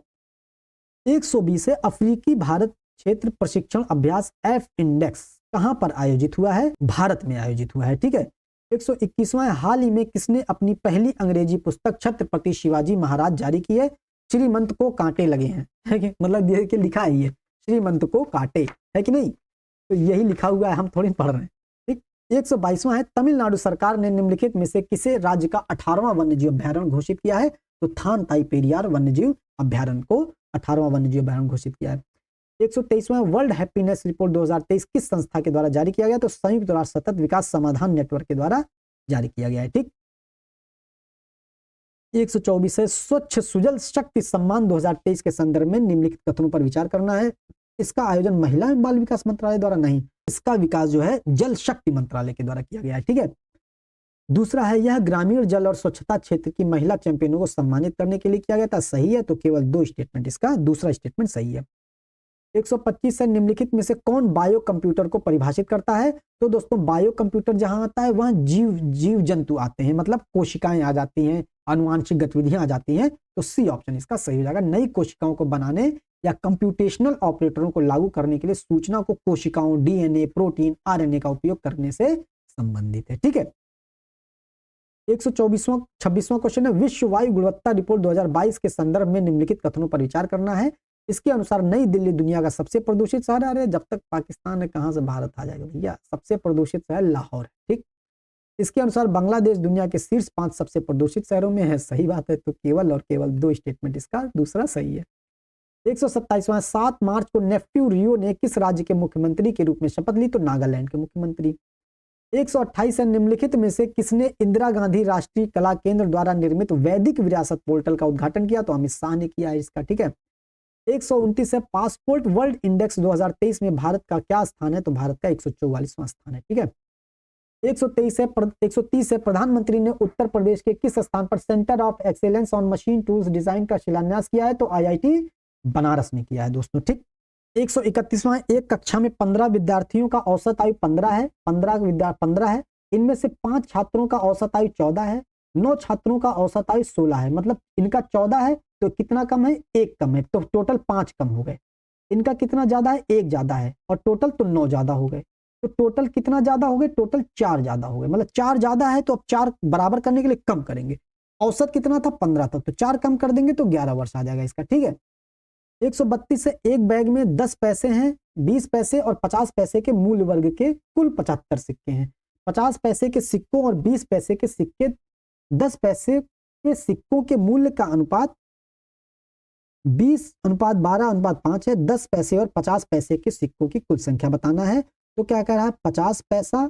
120 है, अफ्रीकी भारत क्षेत्र प्रशिक्षण अभ्यास F इंडेक्स कहां पर आयोजित हुआ है, भारत में आयोजित हुआ है, ठीक है। 121वां, हाल ही में किसने अपनी पहली अंग्रेजी पुस्तक छत्रपति शिवाजी महाराज जारी की है, श्रीमंत को कांटे लगे हैं, है कि मतलब ये कि लिखा है, ये श्रीमंत को कांटे है कि नहीं, तो यही लिखा हुआ है, हम थोड़ी पढ़ रहे हैं, ठीक। 122वां है, तमिलनाडु सरकार ने निम्नलिखित में से किसे राज्य का 18वां वन्यजीव अभ्यारण्य घोषित किया है, तो थान ताई पेरियार वन्यजीव अभ्यारण्य को 18वां वन्यजीव अभ्यारण्य घोषित किया है। 123वां, वर्ल्ड हैप्पीनेस रिपोर्ट 2023 किस संस्था के द्वारा जारी किया गया, तो संयुक्त राष्ट्र सतत विकास समाधान नेटवर्क के द्वारा जारी किया गया है, ठीक। 124 है, स्वच्छ सुजल शक्ति सम्मान 2023 के संदर्भ में निम्नलिखित कथनों पर विचार करना है। इसका आयोजन महिला एवं बाल विकास मंत्रालय द्वारा नहीं, इसका विकास जो है जल शक्ति मंत्रालय के द्वारा किया गया है। ठीक है, दूसरा है यह ग्रामीण जल और स्वच्छता क्षेत्र की महिला चैंपियनों को सम्मानित करने के लिए किया गया था। सही है, तो केवल 2 स्टेटमेंट, इसका दूसरा स्टेटमेंट सही है। 125 से निम्नलिखित में से कौन बायो कंप्यूटर को परिभाषित करता है? तो दोस्तों बायो कंप्यूटर जहां आता है वहां जीव जंतु आते हैं, मतलब कोशिकाएं आ जाती हैं, आनुवांशिक गतिविधियां आ जाती हैं, तो सी ऑप्शन इसका सही हो जाएगा। नई कोशिकाओं को बनाने या कंप्यूटेशनल ऑपरेटरों को लागू करने के लिए सूचना को कोशिकाओं, डीएनए, प्रोटीन, आरएनए का उपयोग करने से संबंधित है। ठीक है, 126वां क्वेश्चन है विश्व वायु गुणवत्ता रिपोर्ट 2022 के संदर्भ में निम्नलिखित कथनों पर विचार करना है। इसके अनुसार नई दिल्ली दुनिया का सबसे प्रदूषित शहर, अरे जब तक पाकिस्तान है कहां से भारत आ जाएगा भैया, सबसे प्रदूषित शहर लाहौर है। ठीक, इसके अनुसार बांग्लादेश दुनिया के शीर्ष 5 सबसे प्रदूषित शहरों में है। सही बात है, तो केवल और केवल 2 स्टेटमेंट, इसका दूसरा सही है। 127वां 7 मार्च को नेफ्यू रियो ने किस राज्य के मुख्यमंत्री के रूप में शपथ ली? तो नागालैंड के मुख्यमंत्री। 128 निम्नलिखित में से किसने इंदिरा गांधी राष्ट्रीय कला केंद्र द्वारा निर्मित वैदिक विरासत पोर्टल का उद्घाटन किया? तो अमित शाह ने किया है इसका। ठीक है, 129 है पासपोर्ट वर्ल्ड इंडेक्स 2023 में भारत का क्या स्थान है? तो भारत का 144वां स्थान है। ठीक है, 130 है प्रधानमंत्री ने उत्तर प्रदेश के किस स्थान पर centre of excellence on machine tools design का शिलान्यास किया है? तो आईआईटी बनारस में किया है दोस्तों। ठीक, 131वां एक कक्षा में 15 विद्यार्थियों का औसत आयु 15 है, 15 है, इनमें से 5 छात्रों का औसत आयु 14 है, 9 छात्रों का औसत आयु 16 है, मतलब इनका 14 है तो कितना कम है? 1 कम है, तो टोटल 5 कम हो गए। इनका कितना ज्यादा है? 1 ज्यादा है, और टोटल तो 9 ज्यादा हो गए, तो टोटल कितना ज्यादा हो गए? टोटल 4 ज्यादा हो गए, मतलब 4 ज्यादा है तो अब 4 बराबर करने के लिए कम करेंगे। औसत कितना था? 15 था, तो 4 कम कर देंगे तो 11 वर्ष आ जाएगा इसका। ठीक है, 132 से एक बैग में 10 पैसे हैं, 20 पैसे और 50 पैसे के मूल्य वर्ग के कुल 75 सिक्के हैं। 50 पैसे के सिक्कों और 20 पैसे के सिक्के 10 पैसे के सिक्कों के मूल्य का अनुपात 20:12:5 है। 10 पैसे और 50 पैसे के सिक्कों की कुल संख्या बताना है। तो क्या कह रहा है? 50 पैसा,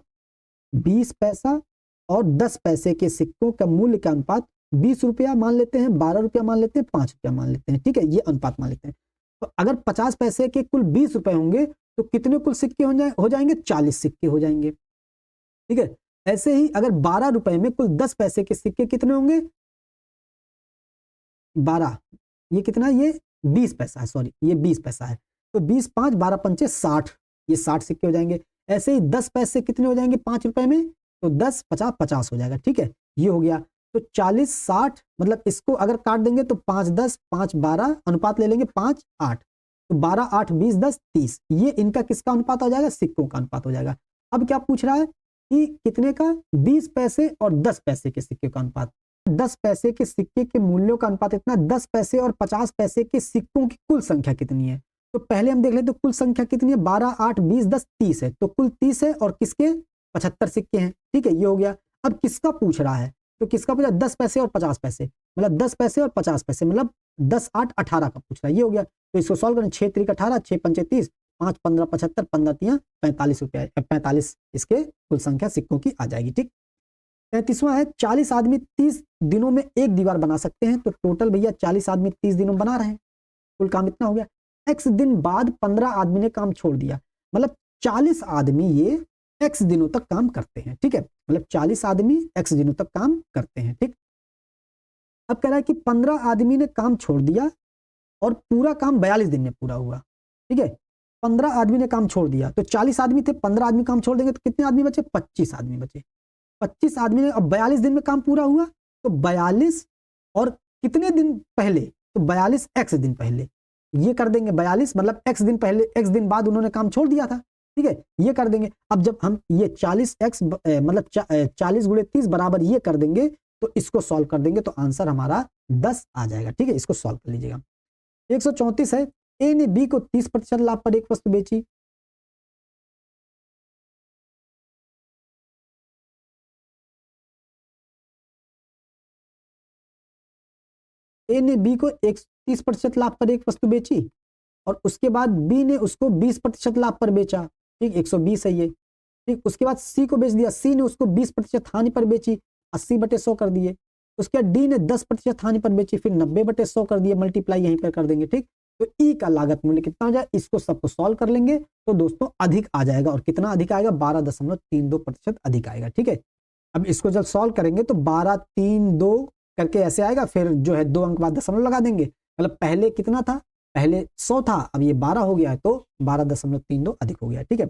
20 पैसा और 10 पैसे के सिक्कों का मूल्य का अनुपात 20 रुपया मान लेते हैं, 12 रुपया मान लेते हैं, 5 रुपया मान लेते हैं। ठीक है, ये अनुपात मान लेते हैं। तो अगर 50 पैसे के कुल 20 रुपए होंगे तो कितने कुल सिक्के हो जाएंगे? 40 सिक्के हो जाएंगे। ठीक है, ऐसे ही अगर 12 रुपए में कुल 10 पैसे के सिक्के कितने होंगे? 12, ये कितना? ये 20 पैसा है, सॉरी ये 20 पैसा है, तो 20 5 12 पंचे 60, ये 60 सिक्के हो जाएंगे। ऐसे ही 10 पैसे कितने हो जाएंगे 5 रुपए में? तो 10 50 50 हो जाएगा। ठीक है, ये हो गया। तो 40 60, मतलब इसको अगर काट देंगे तो 5 10 5 12 अनुपात ले लेंगे 5 8, तो 12 8 20 10 30, ये इनका किसका अनुपात हो जाएगा? सिक्कों का अनुपात हो जाएगा। अब क्या पूछ रहा है कि कितने का? 20 पैसे और 10 पैसे के सिक्के का अनुपात। 10 पैसे के सिक्के के मूल्यों का अनुपात इतना, 10 पैसे और 50 पैसे के सिक्कों की कुल संख्या कितनी है? तो पहले हम देख लेते, तो कुल संख्या कितनी है? 12 8 20 10 30 है, तो कुल 30 है और किसके? 75 सिक्के हैं। ठीक है, ये हो गया। अब किसका पूछ रहा है? तो किसका पूछा? 10 पैसे और 50 पैसे, मतलब 10 पैसे और 50 पैसे, मतलब 10 8 18 का पूछ रहा है। ये हो गया। तो इसको सॉल्व करें, 6 3 18, 6 5 30, 5 15 75, 15 3 45 रुपया, 45 इसके कुल संख्या सिक्कों की आ जाएगी। ठीक, 33वां है 40 आदमी 30 दिनों में एक दीवार बना सकते हैं। तो टोटल भैया 40 आदमी 30 दिनों बना रहे हैं, कुल काम इतना हो गया। x दिन बाद 15 आदमी ने काम छोड़ दिया, मतलब 40 आदमी ये x दिनों तक काम करते हैं। ठीक है, मतलब 40 आदमी x दिनों तक काम करते हैं। ठीक, अब कह रहा है कि 15 आदमी ने काम छोड़ दिया और पूरा काम 42 दिन में पूरा हुआ। ठीक है, 15 आदमी ने काम छोड़ दिया, तो 40 आदमी थे, 15 आदमी काम छोड़ देंगे तो कितने आदमी बचे? 25 आदमी बचे। 25 आदमी ने, अब 42 दिन में काम पूरा हुआ, तो 42 और कितने दिन पहले? तो 42 x दिन पहले, ये कर देंगे 42, मतलब x दिन पहले, x दिन बाद उन्होंने काम छोड़ दिया था। ठीक है, ये कर देंगे। अब जब हम ये 40x मतलब 40 × 30 बराबर ये कर देंगे, तो इसको सॉल्व कर देंगे तो आंसर हमारा 10 आ जाएगा। ठीक है, इसको सॉल्व कर लीजिएगा। 134 है ए ने बी को 30% लाभ पर एक वस्तु बेची। ए ने बी को 30% लाभ पर एक वस्तु बेची और उसके बाद बी ने उसको 20% लाभ पर बेचा। ठीक, 120 है ये। ठीक, उसके बाद सी को बेच दिया, सी ने उसको 20% हानि पर बेची, 80/100 कर दिए। उसके बाद डी ने 10% हानि पर बेची, फिर 90/100 कर दिए, मल्टीप्लाई यहीं पर कर देंगे। ठीक, तो ई का लागत मूल्य कितना हो जाए, इसको सबको सॉल्व कर लेंगे तो दोस्तों अधिक आ जाएगा। और कितना अधिक आएगा, 12.32% अधिक आएगा। ठीक है, अब इसको जब सॉल्व करेंगे तो 1232 करके ऐसे आएगा, फिर जो है 2 अंक बाद दशमलव लगा देंगे, मतलब पहले कितना था, पहले 100 था, अब ये 12 हो गया है, तो 12.32 अधिक हो गया। ठीक है,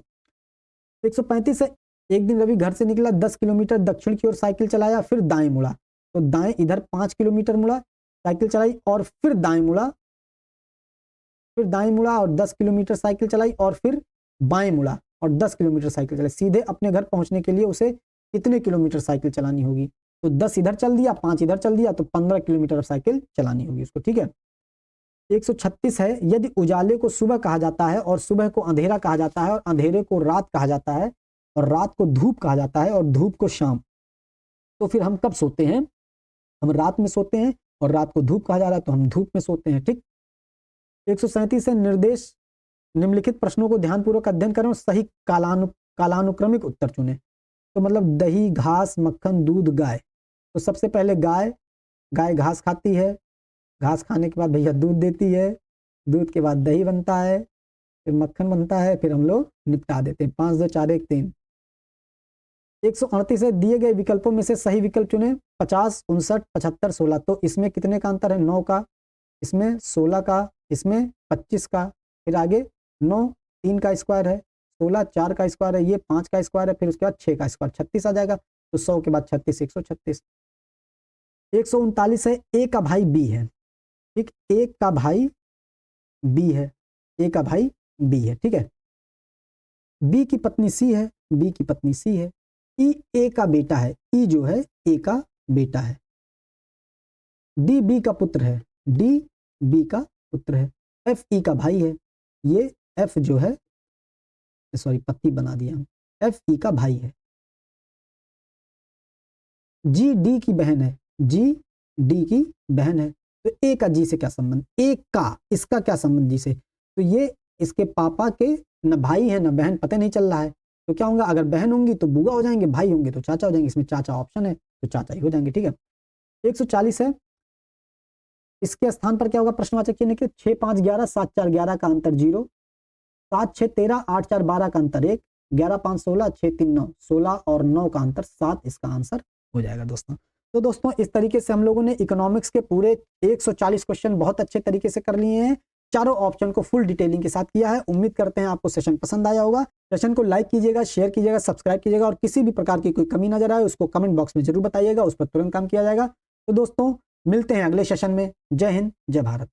135 है, एक दिन रवि घर से निकला, 10 किलोमीटर दक्षिण की ओर साइकिल चलाया, फिर दाएं मुड़ा, तो दाएं इधर 5 किलोमीटर मुड़ा, साइकिल चलाई और फिर दाएं मुड़ा, फिर दाएं मुड़ा और 10 किलोमीटर साइकिल चलाई और फिर बाएं मुड़ा और 10 किलोमीटर साइकिल चलाई। सीधे अपने घर पहुंचने के लिए उसे कितने किलोमीटर साइकिल चलानी होगी, तो 10 इधर चल दिया, 5 इधर चल दिया, तो 15 किलोमीटर साइकिल चलानी होगी उसको। ठीक है, 136 है, यदि उजाले को सुबह कहा जाता है और सुबह को अंधेरा कहा जाता है और अंधेरे को रात कहा जाता है और रात को धूप कहा जाता है और धूप को शाम, तो फिर हम कब सोते हैं, हम रात में सोते हैं, और रात को धूप कहा जा रहा है तो हम धूप में सोते हैं। ठीक, 137 है, निर्देश निम्नलिखित प्रश्नों को ध्यानपूर्वक अध्ययन करें और सही कालानुक्रमिक उत्तर चुने। तो मतलब दही, घास, मक्खन, दूध, गाय, तो सबसे पहले गाय, गाय घास खाती है, घास खाने के बाद भैया दूध देती है, दूध के बाद दही बनता है, फिर मक्खन बनता है, फिर हम लोग निपटा देते हैं। 5 2 4 1 3। 138 है, दिए गए विकल्पों में से सही विकल्प चुने, 50 59 75 16, तो इसमें कितने का अंतर है, 9 का, इसमें 16 का, इसमें 25 का, फिर आगे 9 3 का स्क्वायर है, 16 4 का स्क्वायर है, ये 5 का स्क्वायर है, फिर उसके बाद 6 का स्क्वायर, 36 आ जाएगा, तो 100 के बाद 36 136। 139 है, ए का भाई बी है। ठीक, ए का भाई बी है, ए का भाई बी है। ठीक है, बी की पत्नी सी है, बी की पत्नी सी है, ई ए का बेटा है, ई जो है ए का बेटा है, डी बी का पुत्र है, डी बी का पुत्र है, एफ ई का भाई है, ये एफ जो है, सॉरी पत्नी बना दिया, एफ ई का भाई है, जी डी की बहन है, जी डी की बहन है, तो ए का जी से क्या संबंध, ए का इसका क्या संबंध जी से, तो ये इसके पापा के न भाई है न बहन, पता नहीं चल रहा है, तो क्या होगा, अगर बहन होंगी तो बुआ हो जाएंगे, भाई होंगे तो चाचा हो जाएंगे, इसमें चाचा ऑप्शन है तो चाचा ही हो जाएंगे। ठीक है, 140 है, इसके स्थान पर क्या होगा, प्रश्नवाचक चिन्ह के 6 5 11 7 4 11 का अंतर 0, 7 6 13 8 4 12 का अंतर 1, 11 5 16 6 3 9 16 और 9 का अंतर 7, इसका आंसर हो जाएगा दोस्तों। तो दोस्तों इस तरीके से हम लोगों ने इकोनॉमिक्स के पूरे 140 क्वेश्चन बहुत अच्छे तरीके से कर लिए हैं, चारों ऑप्शन को फुल डिटेलिंग के साथ किया है। उम्मीद करते हैं आपको सेशन पसंद आया होगा। सेशन को लाइक कीजिएगा, शेयर कीजिएगा, सब्सक्राइब कीजिएगा, और किसी भी प्रकार की कोई कमी नजर आए उसको कमेंट बॉक्स में जरूर बताइएगा, उस पर तुरंत काम किया जाएगा। तो दोस्तों मिलते हैं अगले सेशन में। जय हिंद, जय भारत।